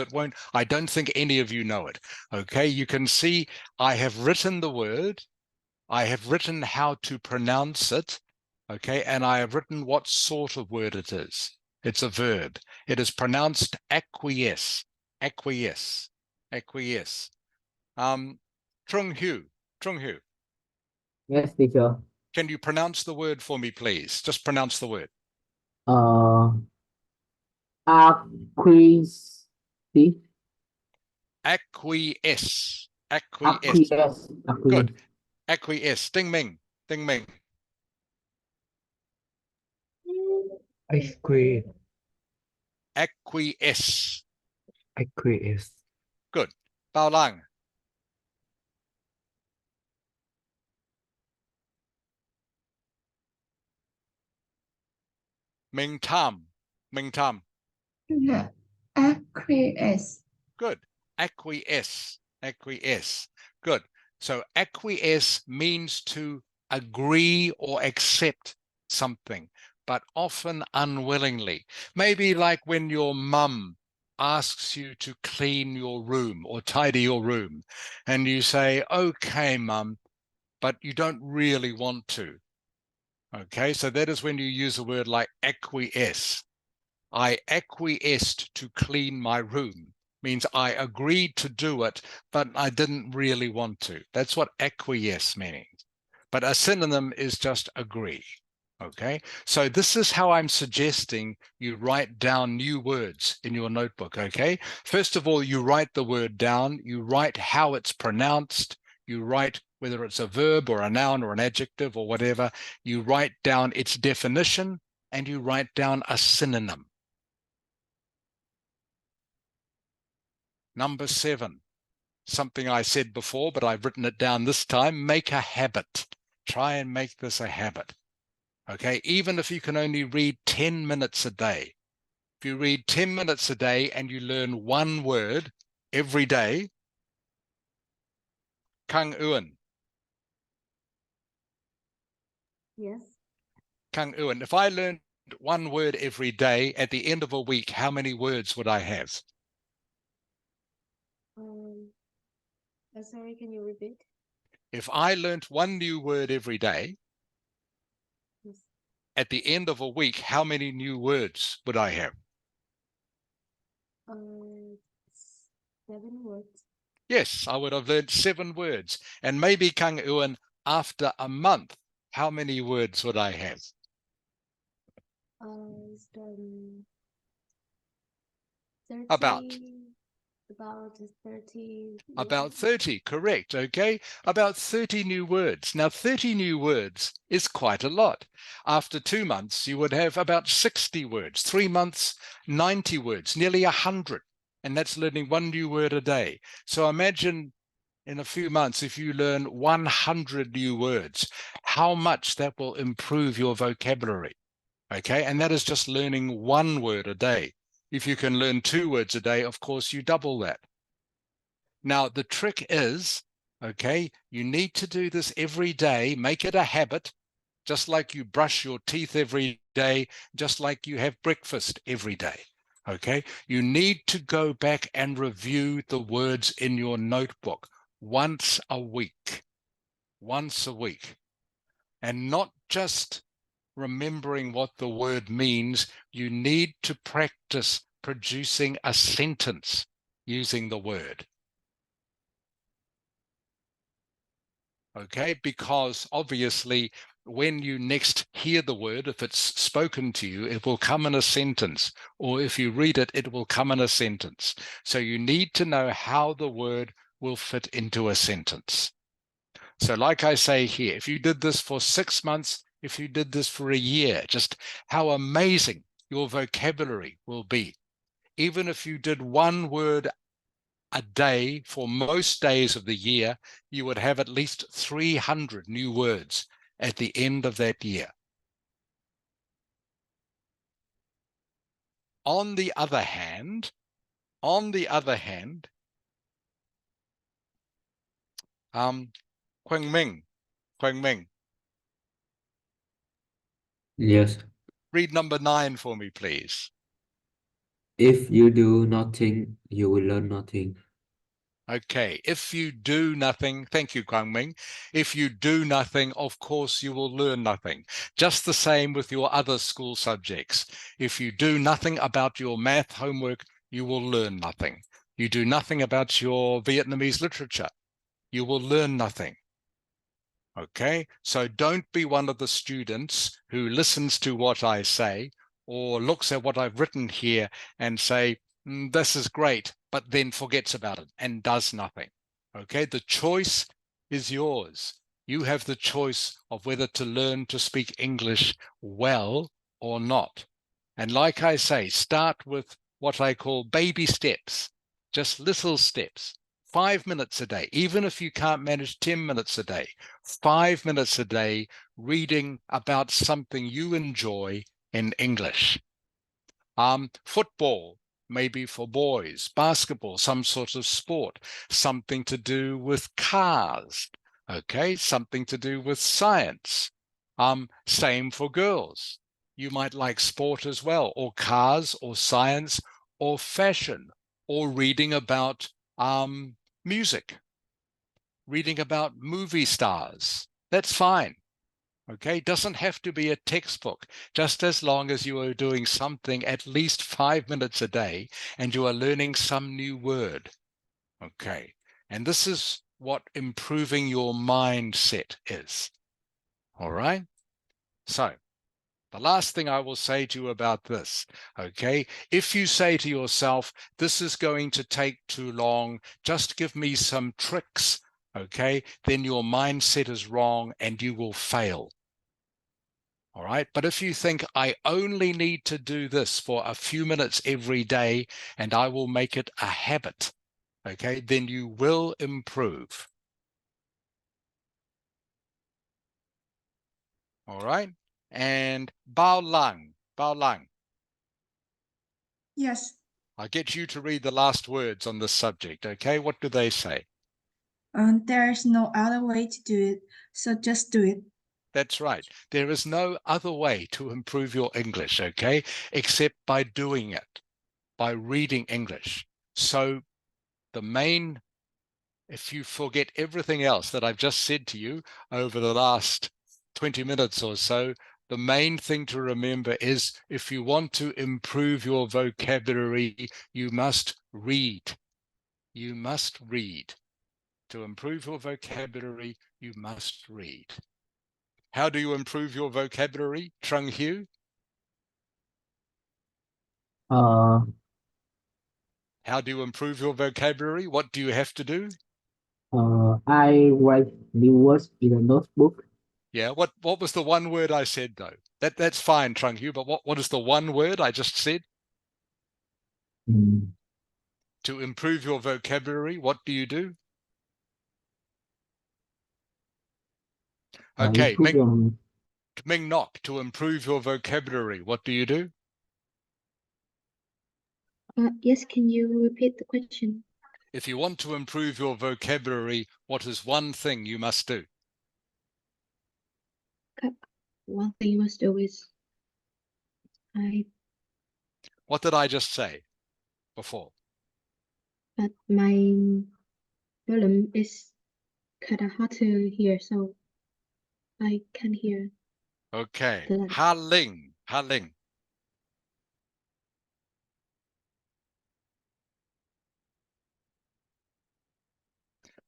I don't think any of you know it. Okay, you can see I have written the word, I have written how to pronounce it, okay, and I have written what sort of word it is. It's a verb. It is pronounced acquiesce. Trung Hu. Yes, teacher. Can you pronounce the word for me, please? Just pronounce the word. Acquiesce. Acquiesce. Acquiesce. Good. Acquiesce. Ding Ming. Acquiesce. Acquiesce. Acquiesce. Good. Bao Lang. Ming Tam. Acquiesce. Good. Acquiesce. Good. So acquiesce means to agree or accept something, but often unwillingly. Maybe like when your mum asks you to clean your room or tidy your room, and you say, okay, mum, but you don't really want to. Okay, so that is when you use a word like acquiesce. I acquiesced to clean my room. Means I agreed to do it, but I didn't really want to. That's what acquiesce means. But a synonym is just agree. Okay, so this is how I'm suggesting you write down new words in your notebook. Okay, first of all, you write the word down, you write how it's pronounced, you write whether it's a verb or a noun or an adjective or whatever, you write down its definition, and you write down a synonym. Number 7, something I said before, but I've written it down this time, make a habit. Try and make this a habit. Okay, even if you can only read 10 minutes a day. If you read 10 minutes a day and you learn one word every day, Kang Uan. Yes. Kang Uan, if I learned one word every day at the end of a week, how many words would I have? Sorry, can you repeat? If I learned one new word every day, Yes. at the end of a week, how many new words would I have? 7 words. Yes, I would have learned 7 words. And maybe Kang Uan, after a month, how many words would I have? 30. About About 30. About 30, correct, okay? About 30 new words. Now, 30 new words is quite a lot. After 2 months, you would have about 60 words. 3 months, 90 words, nearly 100. And that's learning 1 new word a day. So imagine in a few months, if you learn 100 new words, how much that will improve your vocabulary, okay? And that is just learning 1 word a day. If you can learn 2 words a day, of course, you double that. Now, the trick is, okay, you need to do this every day. Make it a habit, just like you brush your teeth every day, just like you have breakfast every day, okay? You need to go back and review the words in your notebook once a week, and not just remembering what the word means. You need to practice producing a sentence using the word. Okay, because obviously when you next hear the word, if it's spoken to you, it will come in a sentence, or if you read it, it will come in a sentence. So you need to know how the word will fit into a sentence. So like I say here, if you did this for 6 months, if you did this for a year, just how amazing your vocabulary will be. Even if you did 1 word a day for most days of the year, you would have at least 300 new words at the end of that year. On the other hand, Quang Minh, Yes. read number 9 for me, please. If you do nothing, you will learn nothing. Okay, if you do nothing, thank you, Quang Minh. If you do nothing, of course, you will learn nothing. Just the same with your other school subjects. If you do nothing about your math homework, you will learn nothing. You do nothing about your Vietnamese literature, you will learn nothing. Okay, so don't be one of the students who listens to what I say or looks at what I've written here and say, this is great, but then forgets about it and does nothing. Okay, the choice is yours. You have the choice of whether to learn to speak English well or not. And like I say, start with what I call baby steps, just little steps. 5 minutes a day, even if you can't manage 10 minutes a day, 5 minutes a day reading about something you enjoy in English. Football, maybe for boys, basketball, some sort of sport, something to do with cars, okay, something to do with science. Same for girls. You might like sport as well, or cars, or science, or fashion, or reading about music, reading about movie stars. That's fine. Okay, doesn't have to be a textbook, just as long as you are doing something at least 5 minutes a day and you are learning some new word. Okay, and this is what improving your mindset is. All right, so the last thing I will say to you about this, okay, if you say to yourself, this is going to take too long, just give me some tricks, okay, then your mindset is wrong and you will fail. All right, but if you think I only need to do this for a few minutes every day and I will make it a habit, okay, then you will improve. All right, and Bao Lang. Yes. I'll get you to read the last words on this subject, okay? What do they say? There's no other way to do it, so just do it. That's right. There is no other way to improve your English, okay, except by doing it, by reading English. So the main, if you forget everything else that I've just said to you over the last 20 minutes or so, the main thing to remember is if you want to improve your vocabulary, you must read. You must read. To improve your vocabulary, you must read. How do you improve your vocabulary, Trung Hieu? Uh, how do you improve your vocabulary? What do you have to do? I write new words in a notebook. Yeah, what was the one word I said though? That's fine, Trung Hu, but what is the one word I just said? Mm, To improve your vocabulary, what do you do? Okay, improve your, Ming Nok, to improve your vocabulary, what do you do? Yes, can you repeat the question? If you want to improve your vocabulary, what is one thing you must do? One thing you must do is What did I just say before? but my volume is kind of hard to hear, so I can't hear Okay, the last. Ha Ling.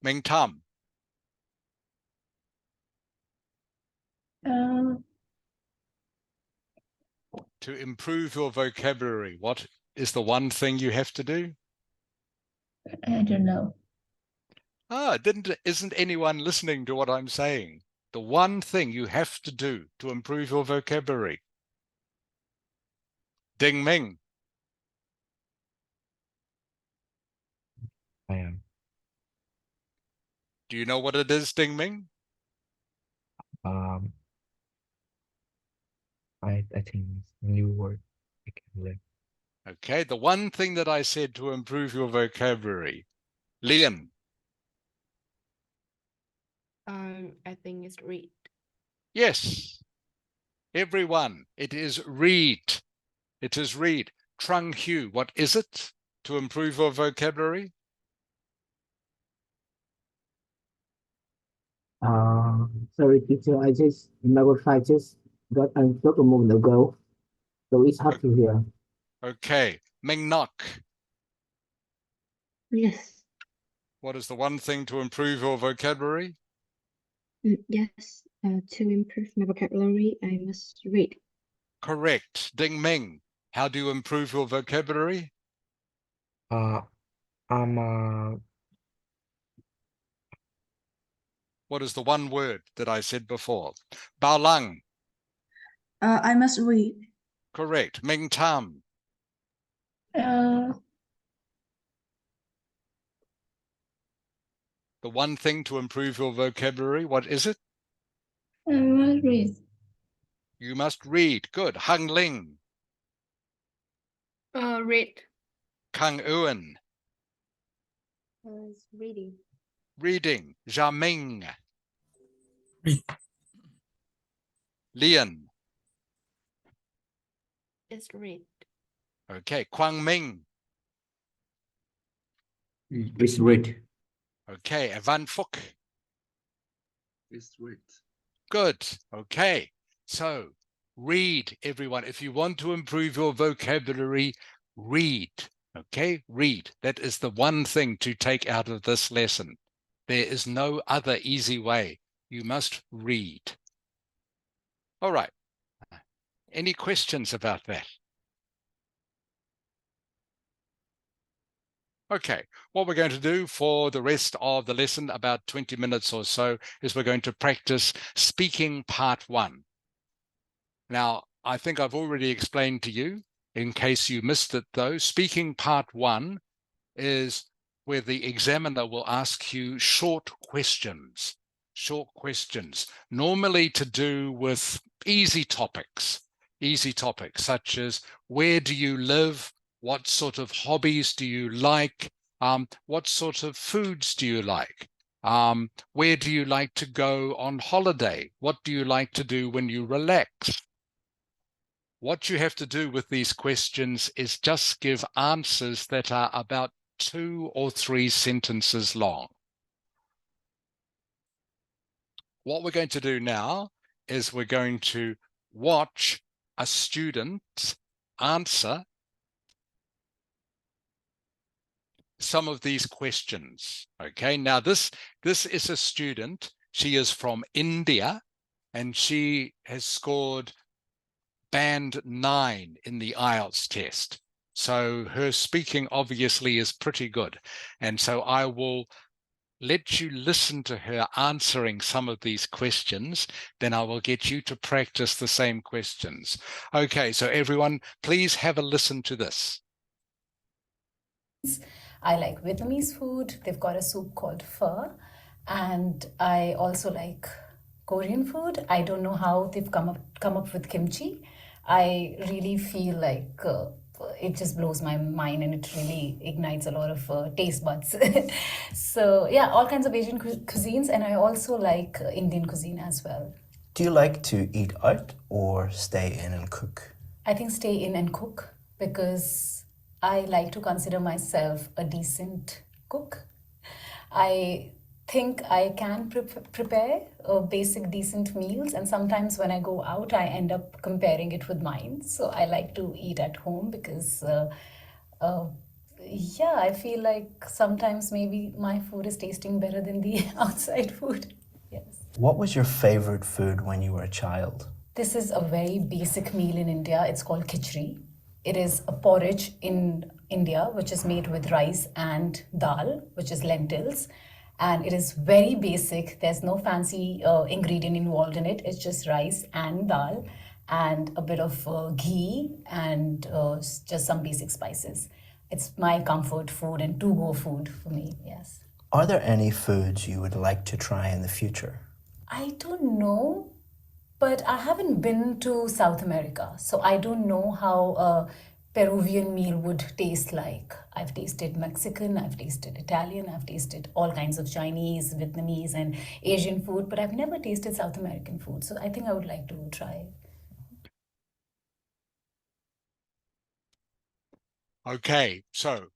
Ming Tam. To improve your vocabulary, what is the one thing you have to do? I don't know. Isn't anyone listening to what I'm saying? The one thing you have to do to improve your vocabulary. Ding Ming. I am. Do you know what it is, Ding Ming? I think it's a new word I can learn. Okay, the one thing that I said to improve your vocabulary. Lian. I think it's read. Yes, everyone, it is read. It is read. Trung Hu, what is it to improve your vocabulary? Sorry, teacher. I just got unplugged a moment ago, so it's hard to hear. Okay, Ming Nok. Yes. What is the one thing to improve your vocabulary? Yes. To improve my vocabulary, I must read. Correct. Ding Ming, how do you improve your vocabulary? What is the one word that I said before? Bao Lang. I must read. Correct. Ming Tam. Uh, The one thing to improve your vocabulary, what is it? I must read. You must read. Good. Hung Ling. Read. Kang Ewan. It's reading. Reading. Jia Ming. Read. Lian. It's read. Okay. Quang Ming. It's read. Okay. Van Phuc. It's read. Good. Okay. So read, everyone. If you want to improve your vocabulary, read. Okay, read. That is the one thing to take out of this lesson. There is no other easy way. You must read. All right. Any questions about that? Okay, what we're going to do for the rest of the lesson, about 20 minutes or so, is we're going to practice speaking part 1. Now, I think I've already explained to you, in case you missed it though, speaking part 1 is where the examiner will ask you short questions, normally to do with easy topics such as where do you live, what sort of hobbies do you like, what sort of foods do you like, where do you like to go on holiday, what do you like to do when you relax. What you have to do with these questions is just give answers that are about 2 or 3 sentences long. What we're going to do now is we're going to watch a student answer some of these questions. Okay, now this is a student. She is from India and she has scored band 9 in the Ielts test. So her speaking obviously is pretty good. And so I will let you listen to her answering some of these questions. Then I will get you to practice the same questions. Okay, so everyone, please have a listen to this. I like Vietnamese food. They've got a soup called pho. And I also like Korean food. I don't know how they've come up with kimchi. I really feel like it just blows my mind, and it really ignites a lot of taste buds. So yeah, all kinds of Asian cuisines, and I also like Indian cuisine as well. Do you like to eat out or stay in and cook? I think stay in and cook, because I like to consider myself a decent cook. I think I can prepare basic decent meals, and sometimes when I go out I end up comparing it with mine. So I like to eat at home because yeah, I feel like sometimes maybe my food is tasting better than the outside food. Yes. What was your favorite food when you were a child? This is a very basic meal in India. It's called khichdi. It is a porridge in India, which is made with rice and dal, which is lentils. And it is very basic. There's no fancy ingredient involved in it. It's just rice and dal and a bit of ghee and just some basic spices. It's my comfort food and to-go food for me, yes. Are there any foods you would like to try in the future? I don't know, but I haven't been to South America, so I don't know how a Peruvian meal would taste like. I've tasted Mexican, I've tasted Italian, I've tasted all kinds of Chinese, Vietnamese, and Asian food, but I've never tasted South American food, so I think I would like to try. Okay, so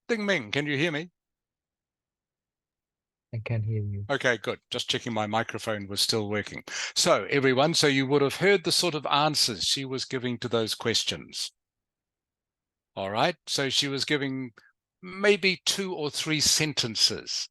Ding Ming, can you hear me? I can hear you. Okay, good. Just checking my microphone was still working. So everyone, so you would have heard the sort of answers she was giving to those questions. All right, so she was giving maybe 2 or 3 sentences.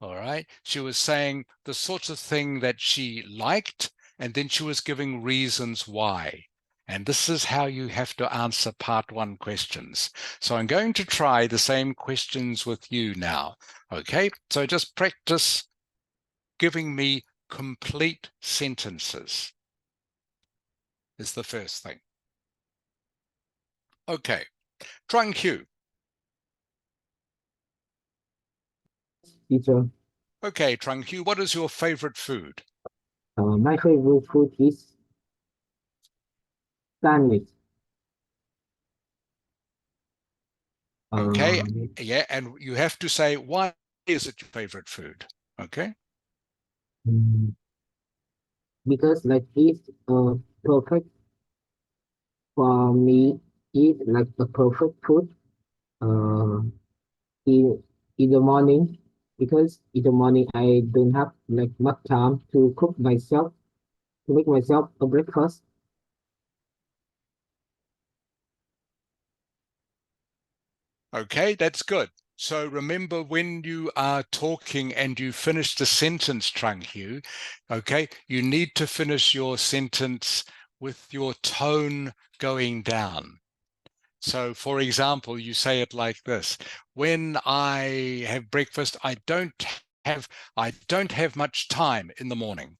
All right, she was saying the sort of thing that she liked, and then she was giving reasons why. And this is how you have to answer part 1 questions. So I'm going to try the same questions with you now. Okay, so just practice giving me complete sentences is the first thing. Okay, Trung Hugh. Teacher, Okay, Trung Hugh, what is your favorite food? my favorite food is sandwich. Okay, yeah, and you have to say, why is it your favorite food? Okay. Because like it's perfect for me. It's like a perfect food in the morning, because in the morning I don't have like much time to cook myself, to make myself a breakfast. Okay, that's good. So remember, when you are talking and you finish the sentence, Trung Hugh, okay, you need to finish your sentence with your tone going down. So for example, you say it like this: when I have breakfast, I don't have much time in the morning.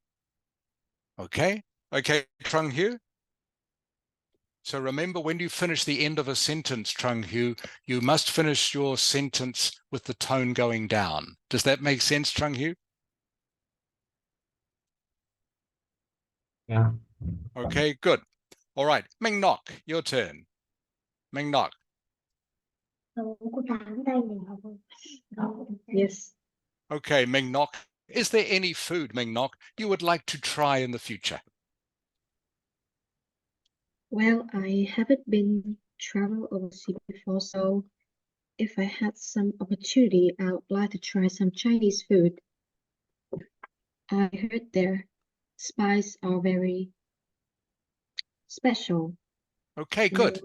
Okay, Trung Hugh. So remember, when you finish the end of a sentence, Trung Hugh, you must finish your sentence with the tone going down. Does that make sense, Trung Hugh? Yeah. Okay, good. All right, Minh Ngoc, your turn. Minh Ngoc. Yes. Okay, Minh Ngoc. Is there any food, Minh Ngoc, you would like to try in the future? Well, I haven't been travel overseas before, so if I had some opportunity, I would like to try some Chinese food. I heard their spices are very special. Okay, good.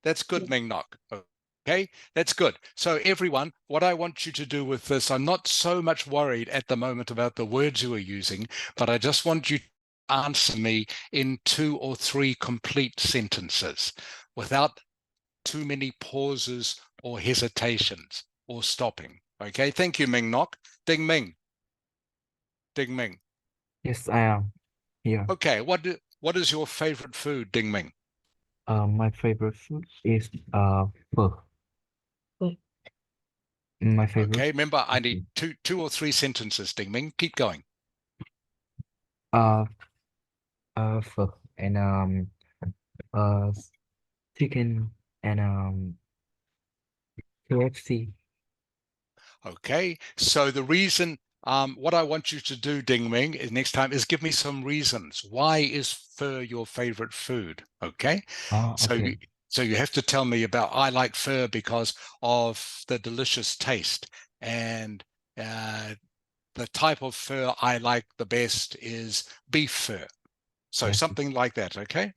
That's good, Minh Ngoc. Okay, that's good. So everyone, what I want you to do with this, I'm not so much worried at the moment about the words you are using, but I just want you answer me in 2 or 3 complete sentences without too many pauses or hesitations or stopping. Okay, thank you, Ming Nok. Ding Ming. Ding Ming. Yes, I am here. Okay, what is your favorite food, Ding Ming? My favorite food is pho. My favorite. Okay, remember I need two or three sentences, Ding Ming. Keep going. Pho and chicken and KFC. Okay, so the reason, what I want you to do, Ding Ming, is next time is give me some reasons. Why is pho your favorite food? Okay, Okay. so you have to tell me about, I like pho because of the delicious taste, and the type of pho I like the best is beef pho. So Yes. something like that, okay?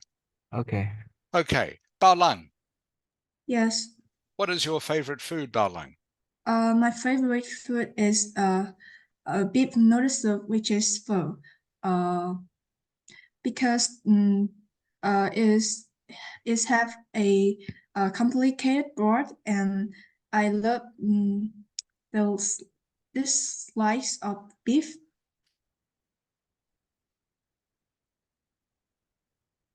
Okay. Okay, Bao Lang, Yes. what is your favorite food, Bao Lang? My favorite food is beef noodle soup, which is pho. Because is have a complicated broth, and I love this slice of beef.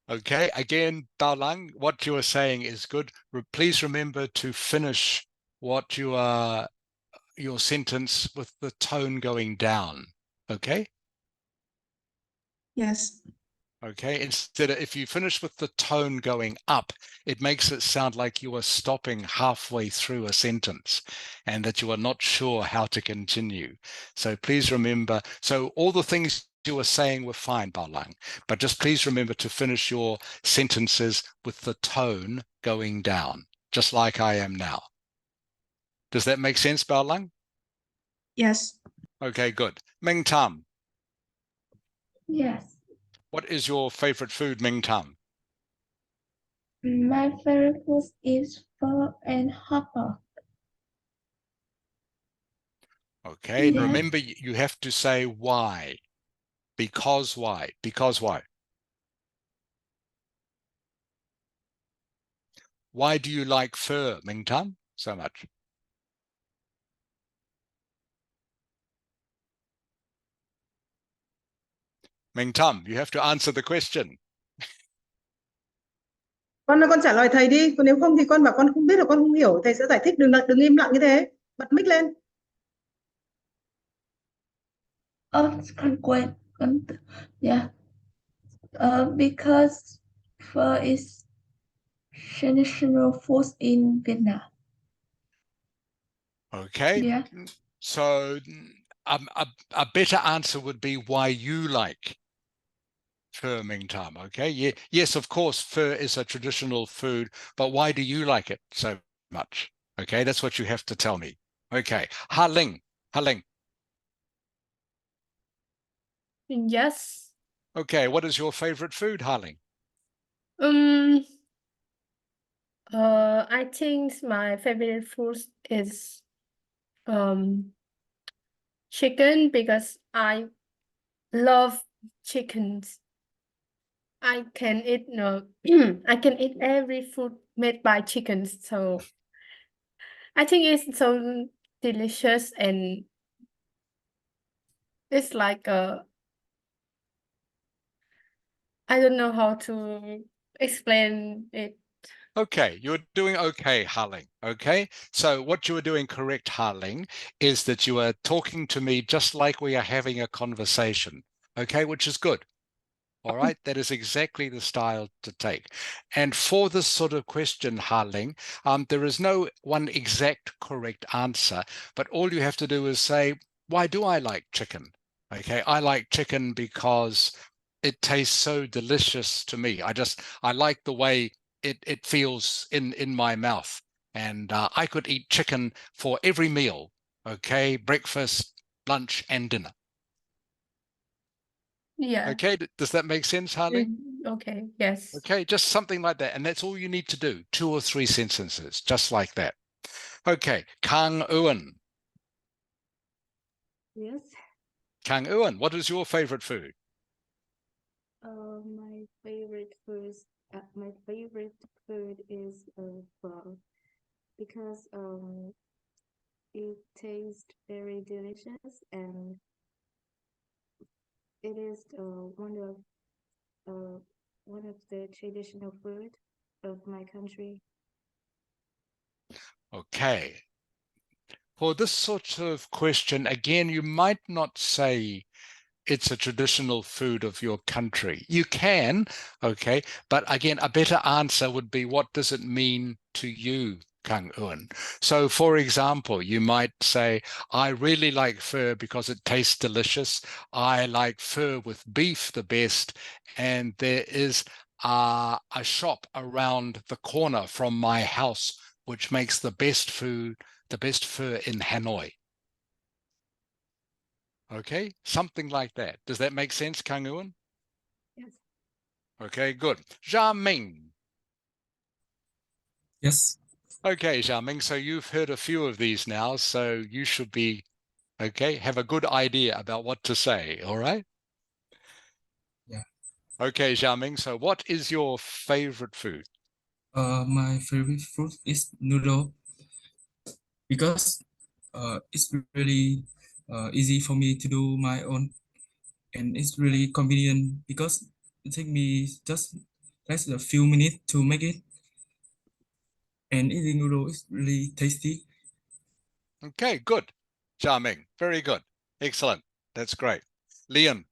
Okay, again, Bao Lang, what you are saying is good. Please remember to finish what your sentence with the tone going down. Okay? Yes. Okay, instead of, if you finish with the tone going up, it makes it sound like you are stopping halfway through a sentence and that you are not sure how to continue. So please remember, so all the things you were saying were fine, Bao Lang, but just please remember to finish your sentences with the tone going down, just like I am now. Does that make sense, Bao Lang? Yes. Okay, good. Ming Tam, Yes. what is your favorite food, Ming Tam? My favorite food is pho and hot dog. Okay, and Yes. remember, you have to say why. Because why? Because why? Why do you like pho, Ming Tam, so much? Ming Tam, you have to answer the question. Con trả lời thầy đi, còn nếu không thì con bảo con không biết là con không hiểu, thầy sẽ giải thích, đừng im lặng như thế. Bật mic lên. Con quên. Yeah. Because pho is traditional food in Vietnam. Okay. Yeah. So a better answer would be why you like pho, Ming Tam. Okay. Yeah. Yes, of course, pho is a traditional food, but why do you like it so much? Okay, that's what you have to tell me. Okay. Ha Ling. Ha Ling. Yes. Okay, what is your favorite food, Ha Ling? I think my favorite food is chicken because I love chickens. I can eat I can eat every food made by chickens, so I think it's so delicious, and it's like I don't know how to explain it. Okay, you're doing okay, Ha-Ling. Okay, so what you are doing correct, Ha-Ling, is that you are talking to me just like we are having a conversation. Okay, which is good. All right, that is exactly the style to take. And for this sort of question, Ha-Ling, there is no one exact correct answer, but all you have to do is say, why do I like chicken? Okay, I like chicken because it tastes so delicious to me. I like the way it feels in my mouth. And I could eat chicken for every meal, okay, breakfast, lunch, and dinner. Yeah. Okay, does that make sense, Ha-Ling? Okay, yes. Okay, just something like that. And that's all you need to do. 2 or 3 sentences, just like that. Okay, Kang Ewan. Yes. Kang Ewan, what is your favorite food? My favorite food is pho because it tastes very delicious and it is one of the traditional food of my country. Okay. For this sort of question, again, you might not say it's a traditional food of your country. You can, okay, but again, a better answer would be, what does it mean to you, Kang Un? So, for example, you might say, I really like pho because it tastes delicious. I like pho with beef the best, and there is a shop around the corner from my house which makes the best food, the best pho in Hanoi. Okay, something like that. Does that make sense, Kang Un? Yes. Okay, good. Zha Ming. Yes. Okay, Zha Ming, so you've heard a few of these now, so you should be, okay, have a good idea about what to say, all right? Yeah. Okay, Zha Ming, so what is your favorite food? My favorite food is noodle because it's really easy for me to do my own, and it's really convenient because it takes me just less than a few minutes to make it, and eating noodle is really tasty. Okay, good. Zha Ming, very good. Excellent. That's great. Lian.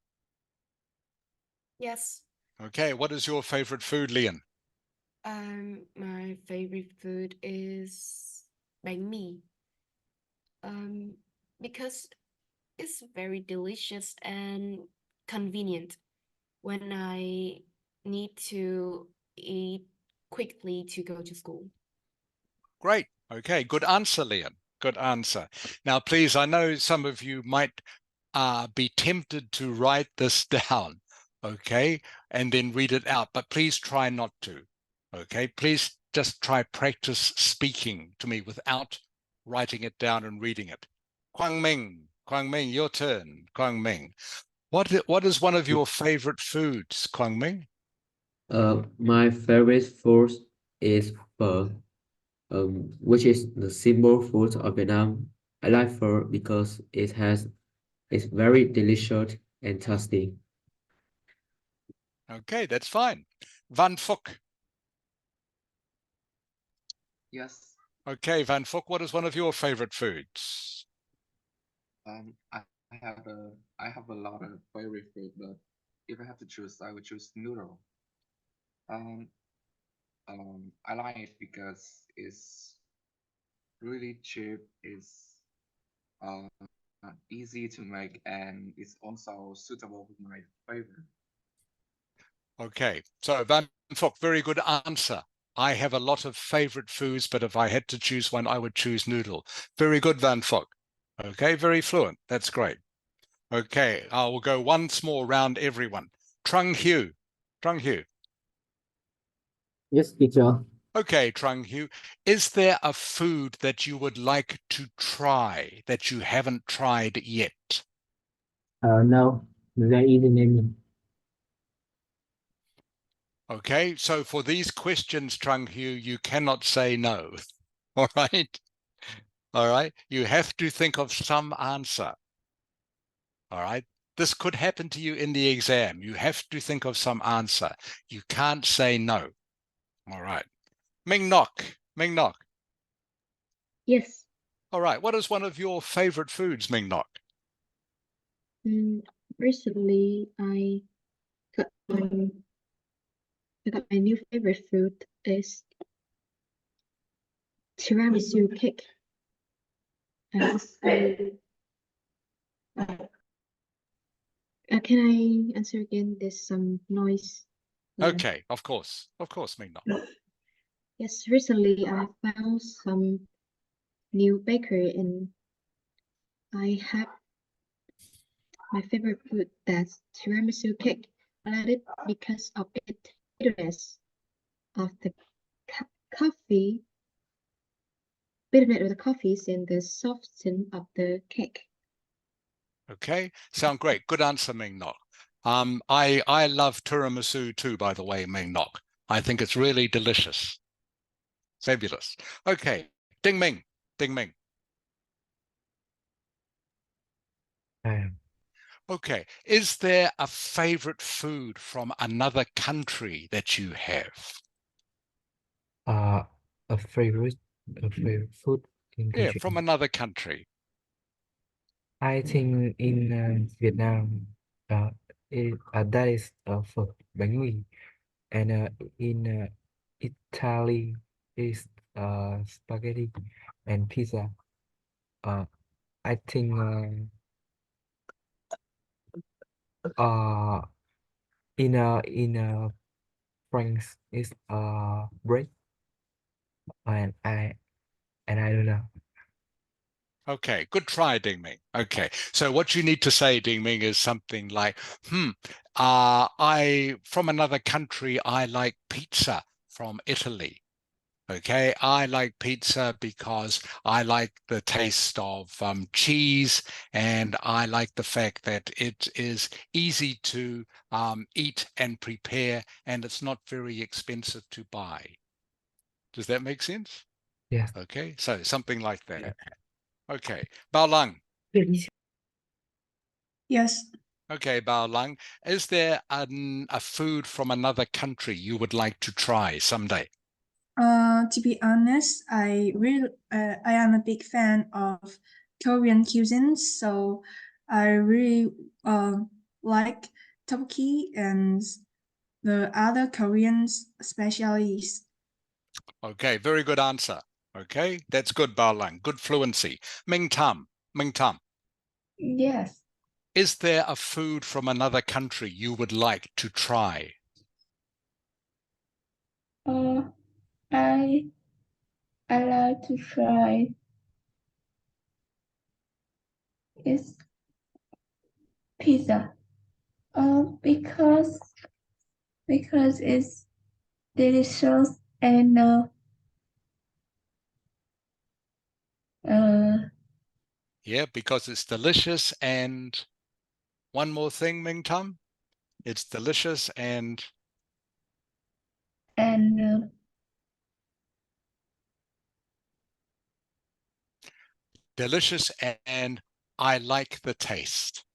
Yes. Okay, what is your favorite food, Lian? My favorite food is bánh mì. Because it's very delicious and convenient when I need to eat quickly to go to school. Great. Okay, good answer, Liam. Good answer. Now, please, I know some of you might be tempted to write this down, okay, and then read it out, but please try not to, okay? Please just try practice speaking to me without writing it down and reading it. Kwang Ming, your turn, Kwang Ming. What is one of your favorite foods, Kwang Ming? My favorite food is phở, which is the symbol food of Vietnam. I like phở because it's very delicious and tasty. Okay, that's fine. Van Phuc. Yes. Okay, Van Phuc, what is one of your favorite foods? I have a lot of favorite food, but if I have to choose, I would choose noodle. Um, I like it because it's really cheap, it's uh, easy to make, and it's also suitable with my flavor. Okay, so Van Phuc, very good answer. I have a lot of favorite foods, but if I had to choose one, I would choose noodle. Very good, Van Phuc. Okay, very fluent. That's great. Okay, I will go once more round everyone. Trung Hugh. Trung Hugh. Yes, teacher. Okay, Trung Hugh, is there a food that you would like to try that you haven't tried yet? No, very easy naming. Okay, so for these questions, Trung Hugh, you cannot say no. All right. All right. You have to think of some answer. All right. This could happen to you in the exam. You have to think of some answer. You can't say no. All right. Ming Nok. Ming Nok. Yes. All right. What is one of your favorite foods, Ming Nok? Recently, got my I got my new favorite food is tiramisu cake. And can I answer again? There's some noise. Okay, of course, Ming Nok. Yes, recently I found some new bakery and I have my favorite food, that's tiramisu cake. I like it because of its bitterness of the coffee, bitterness of the coffees and the softness of the cake. Okay, sound great. Good answer, Ming Nok. I love tiramisu too, by the way, Ming Nok. I think it's really delicious. Fabulous. Okay, Ding Ming. Ding Ming. Okay, is there a favorite food from another country that you have? Uh, a favorite food in Yeah, country. from another country. I think in Vietnam, that is phở bánh mì, and in Italy is spaghetti and pizza. I think in France is bread, and I don't know. Okay, good try, Ding Ming. Okay, so what you need to say, Ding Ming, is something like, from another country, I like pizza from Italy. Okay, I like pizza because I like the taste of cheese, and I like the fact that it is easy to eat and prepare, and it's not very expensive to buy. Does that make sense? Yes. Okay, so something like that. Okay, Bao Lang. Yes. Okay, Bao Lang, is there a food from another country you would like to try someday? To be honest, I am a big fan of Korean cuisine, so I really like tteokbokki and the other Korean specialties. Okay, very good answer. Okay, that's good, Bao Lang. Good fluency. Ming Tam. Ming Tam. Yes. Is there a food from another country you would like to try? I like to try is pizza. Because it's delicious and Yeah, because it's delicious, and one more thing, Ming Tam. It's delicious and delicious, and I like the taste.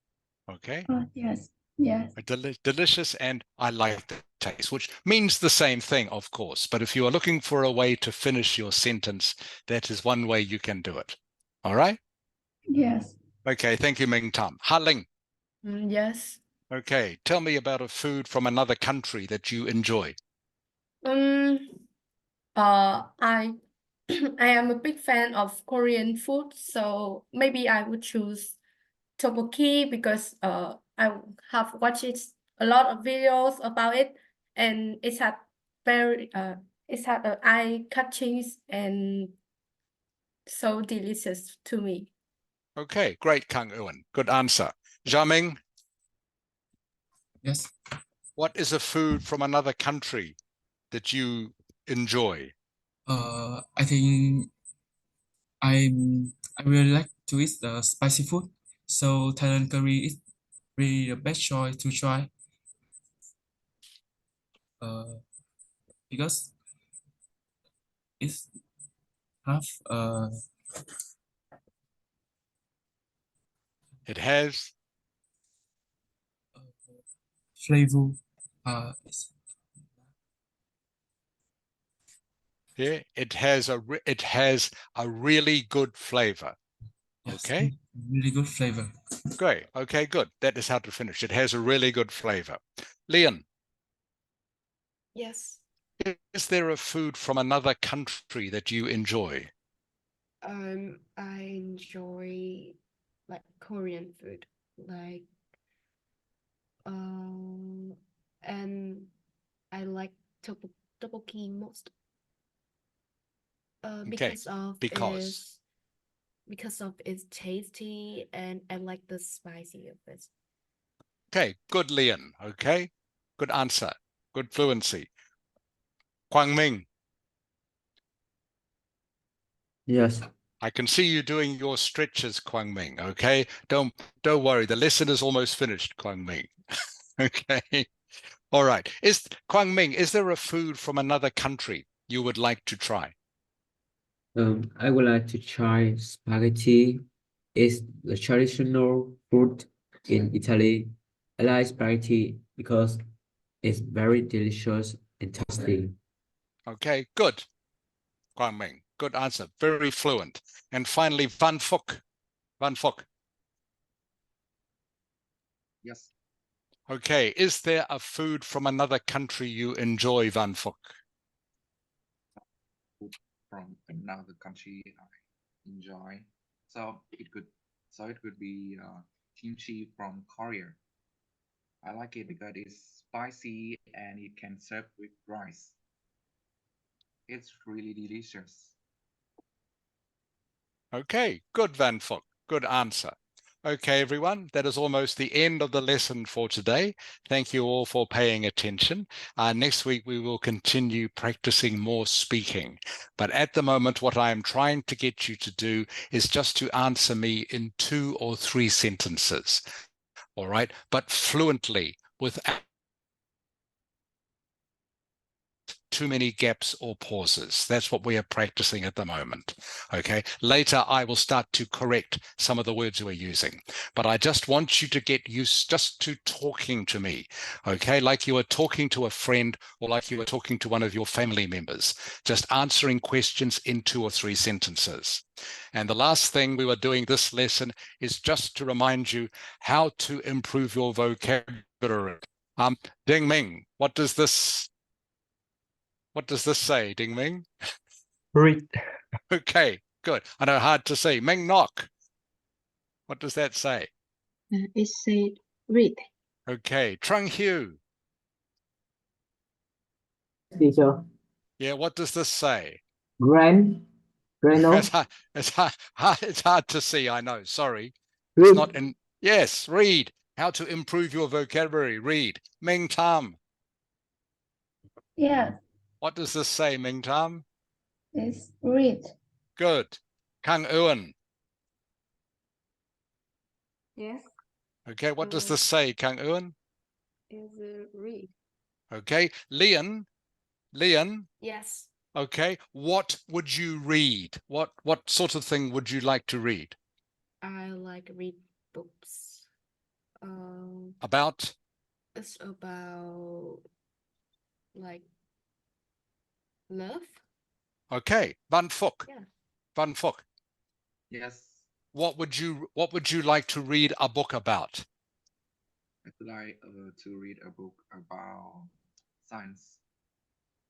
Okay. yes. Delicious and I like the taste, which means the same thing, of course. But if you are looking for a way to finish your sentence, that is one way you can do it. All right? Yes. Okay, thank you, Ming Tam. Ha Ling. Yes. Okay, tell me about a food from another country that you enjoy. I I am a big fan of Korean food, so maybe I would choose tteokbokki because I have watched a lot of videos about it, and it's had eye-catching and so delicious to me. Okay, great, Kang Ewan. Good answer. Jiaming. Yes. What is a food from another country that you enjoy? I think I really like to eat the spicy food. So Thailand curry is really the best choice to try. Because it's have it has flavor. Yeah, it has a really good flavor. Yes, Okay. really good flavor. Great. Okay, good. That is how to finish. It has a really good flavor. Leon. Yes. Is there a food from another country that you enjoy? I enjoy like Korean food, like and I like tteokbokki most. Because of it's tasty, and I like the spicy of it. Okay, good, Leon. Okay, good answer. Good fluency. Kwang Ming. Yes. I can see you doing your stretches, Kwang Ming. Okay, don't worry. The lesson is almost finished, Kwang Ming. Okay. All right. Quang Minh, is there a food from another country you would like to try? I would like to try spaghetti. It's the traditional food in Italy. I like spaghetti because it's very delicious and tasty. Okay, good. Quang Minh, good answer. Very fluent. And finally, Van Phuc. Van Phuc. Yes. Okay, is there a food from another country you enjoy, Van Phuc? Food from another country I enjoy. So it could be kimchi from Korea. I like it because it's spicy and it can serve with rice. It's really delicious. Okay, good, Van Phuc. Good answer. Okay, everyone, that is almost the end of the lesson for today. Thank you all for paying attention. Next week, we will continue practicing more speaking. But at the moment, what I am trying to get you to do is just to answer me in 2 or 3 sentences, all right? But fluently, without too many gaps or pauses. That's what we are practicing at the moment. Okay. Later, I will start to correct some of the words we're using, but I just want you to get used just to talking to me. Okay. Like you were talking to a friend or like you were talking to one of your family members, just answering questions in 2 or 3 sentences. And the last thing we were doing this lesson is just to remind you how to improve your vocabulary. Ding Ming, what does this say, Ding Ming? Read. Okay, good. I know, hard to see. Ming Nok, what does that say? It said read. Okay, Trung Hugh. Teacher. Yeah, what does this say? Grano. It's hard to see, I know, sorry. Read. It's not in, yes, read. How to improve your vocabulary, read. Ming Tam. Yeah, What does this say, Ming Tam? it's read. Good. Kang Ewan. Yes. Okay, what does this say, Kang Ewan? Is read. Okay, Leon. Yes. Okay, what would you read? What sort of thing would you like to read? I like read books. About? It's about like love. Okay, Van Phuc. Yeah. Van Phuc. Yes. What would you like to read a book about? I'd like to read a book about science.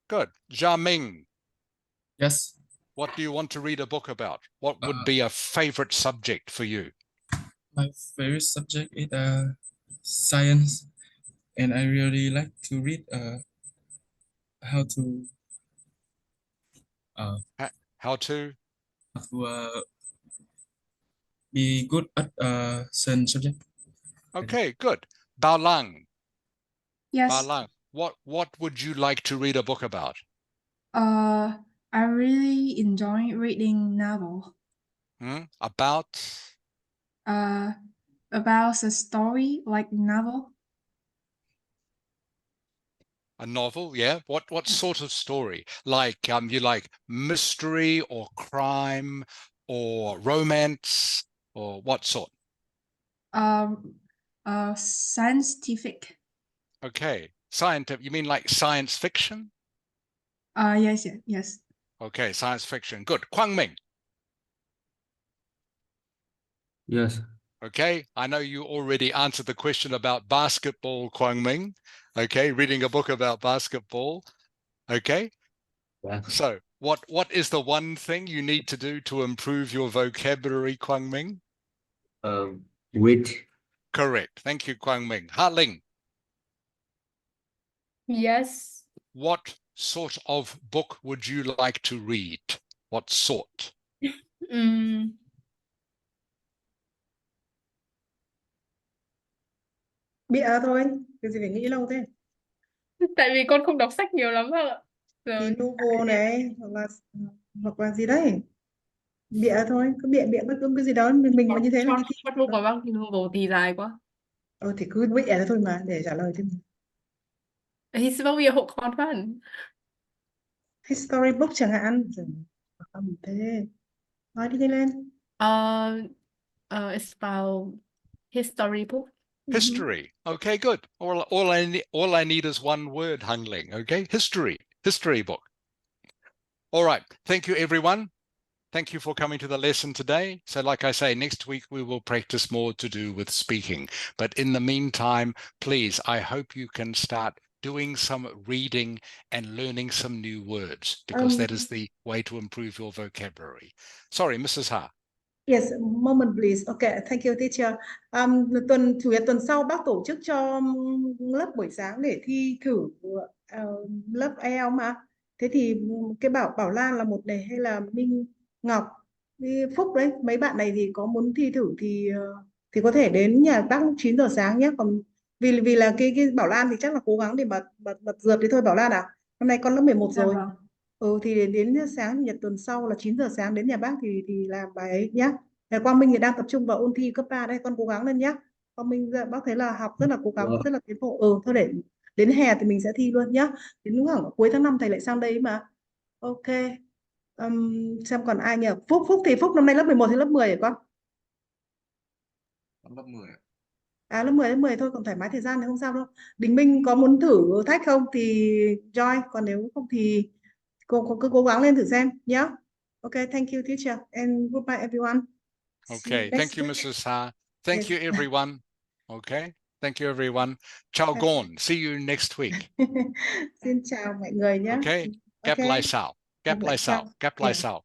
Good. Jia Ming. Yes. What do you want to read a book about? What would be a favorite subject for you? My favorite subject is science, and I really like to read how to how to be good at certain subject. Okay, good. Bao Lang. Yes. Bao Lang. What would you like to read a book about? I really enjoy reading novel. About a story like novel. a novel, yeah. What sort of story? Like you like mystery or crime or romance or what sort? Scientific. Okay, scientific. You mean like science fiction? Yes. Okay, science fiction. Good. Quang Minh. Yes. Okay, I know you already answered the question about basketball, Quang Minh. Okay, reading a book about basketball. Okay. Yes. So what is the one thing you need to do to improve your vocabulary, Quang Minh? Read. Correct. Thank you, Quang Minh. Ha Ling. Yes. What sort of book would you like to read? What sort? Bịa thôi, cái gì phải nghĩ lâu thế? Tại vì con không đọc sách nhiều lắm ạ. Thì Rồi. novel này hoặc là gì đấy. Bịa thôi, cứ bịa bất cứ cái gì đó mình mà như thế là đi thi. Short book và băng novel thì dài quá. Thì cứ bịa ra thôi mà để trả lời chứ. Historia hộ con phần. History book chẳng hạn. Không thế. Nói đi lên. It's about history book. History. Okay, good. All I need is one word, Hungling. Okay, history book. All right. Thank you, everyone. Thank you for coming to the lesson today. So like I say, next week we will practice more to do with speaking. But in the meantime, please, I hope you can start doing some reading and learning some new words, because that is the way to improve your vocabulary. Sorry, Mrs. Ha. Yes, moment please. Okay, thank you teacher. Chủ nhật tuần sau bác tổ chức cho lớp buổi sáng để thi thử lớp IELTS mà. Thế thì cái Bảo Lan là một đề hay là Minh Ngọc, Phúc đấy, mấy bạn này thì có muốn thi thử thì có thể đến nhà bác lúc 9 giờ sáng nhé. Còn vì là cái Bảo Lan thì chắc là cố gắng để bật dượt đi thôi Bảo Lan à. Hôm nay con lớp 11 Dạ rồi. vâng. Thì đến sáng Chủ nhật tuần sau là 9 giờ sáng đến nhà bác thì làm bài ấy nhá. Quang Minh thì đang tập trung vào ôn thi cấp 3 đây, con cố gắng lên nhé. Quang Minh bác thấy là học rất là cố gắng, rất là tiến bộ. Thôi để đến hè thì mình sẽ thi luôn nhá. Đến khoảng cuối tháng 5 thầy lại sang đây mà. Ok. Xem còn ai nhỉ? Phúc thì Phúc năm nay lớp 11 hay lớp 10 hả con? Lớp 10 ạ. Lớp 10 thôi, còn thoải mái thời gian thì không sao đâu. Đình Minh có muốn thử thách không thì join, còn nếu không thì cứ cố gắng lên thử xem nhé. Ok, thank you teacher and goodbye everyone. See you Okay, next thank you, week. Mrs. Ha. Thank Yes. you, everyone. Okay, thank you, everyone. Chào Gorn. See you next week. Xin chào mọi người nhé. Okay, Ok. Gap Lai Sao. Gap Lai Sao. Gap Lai Yeah. Sao.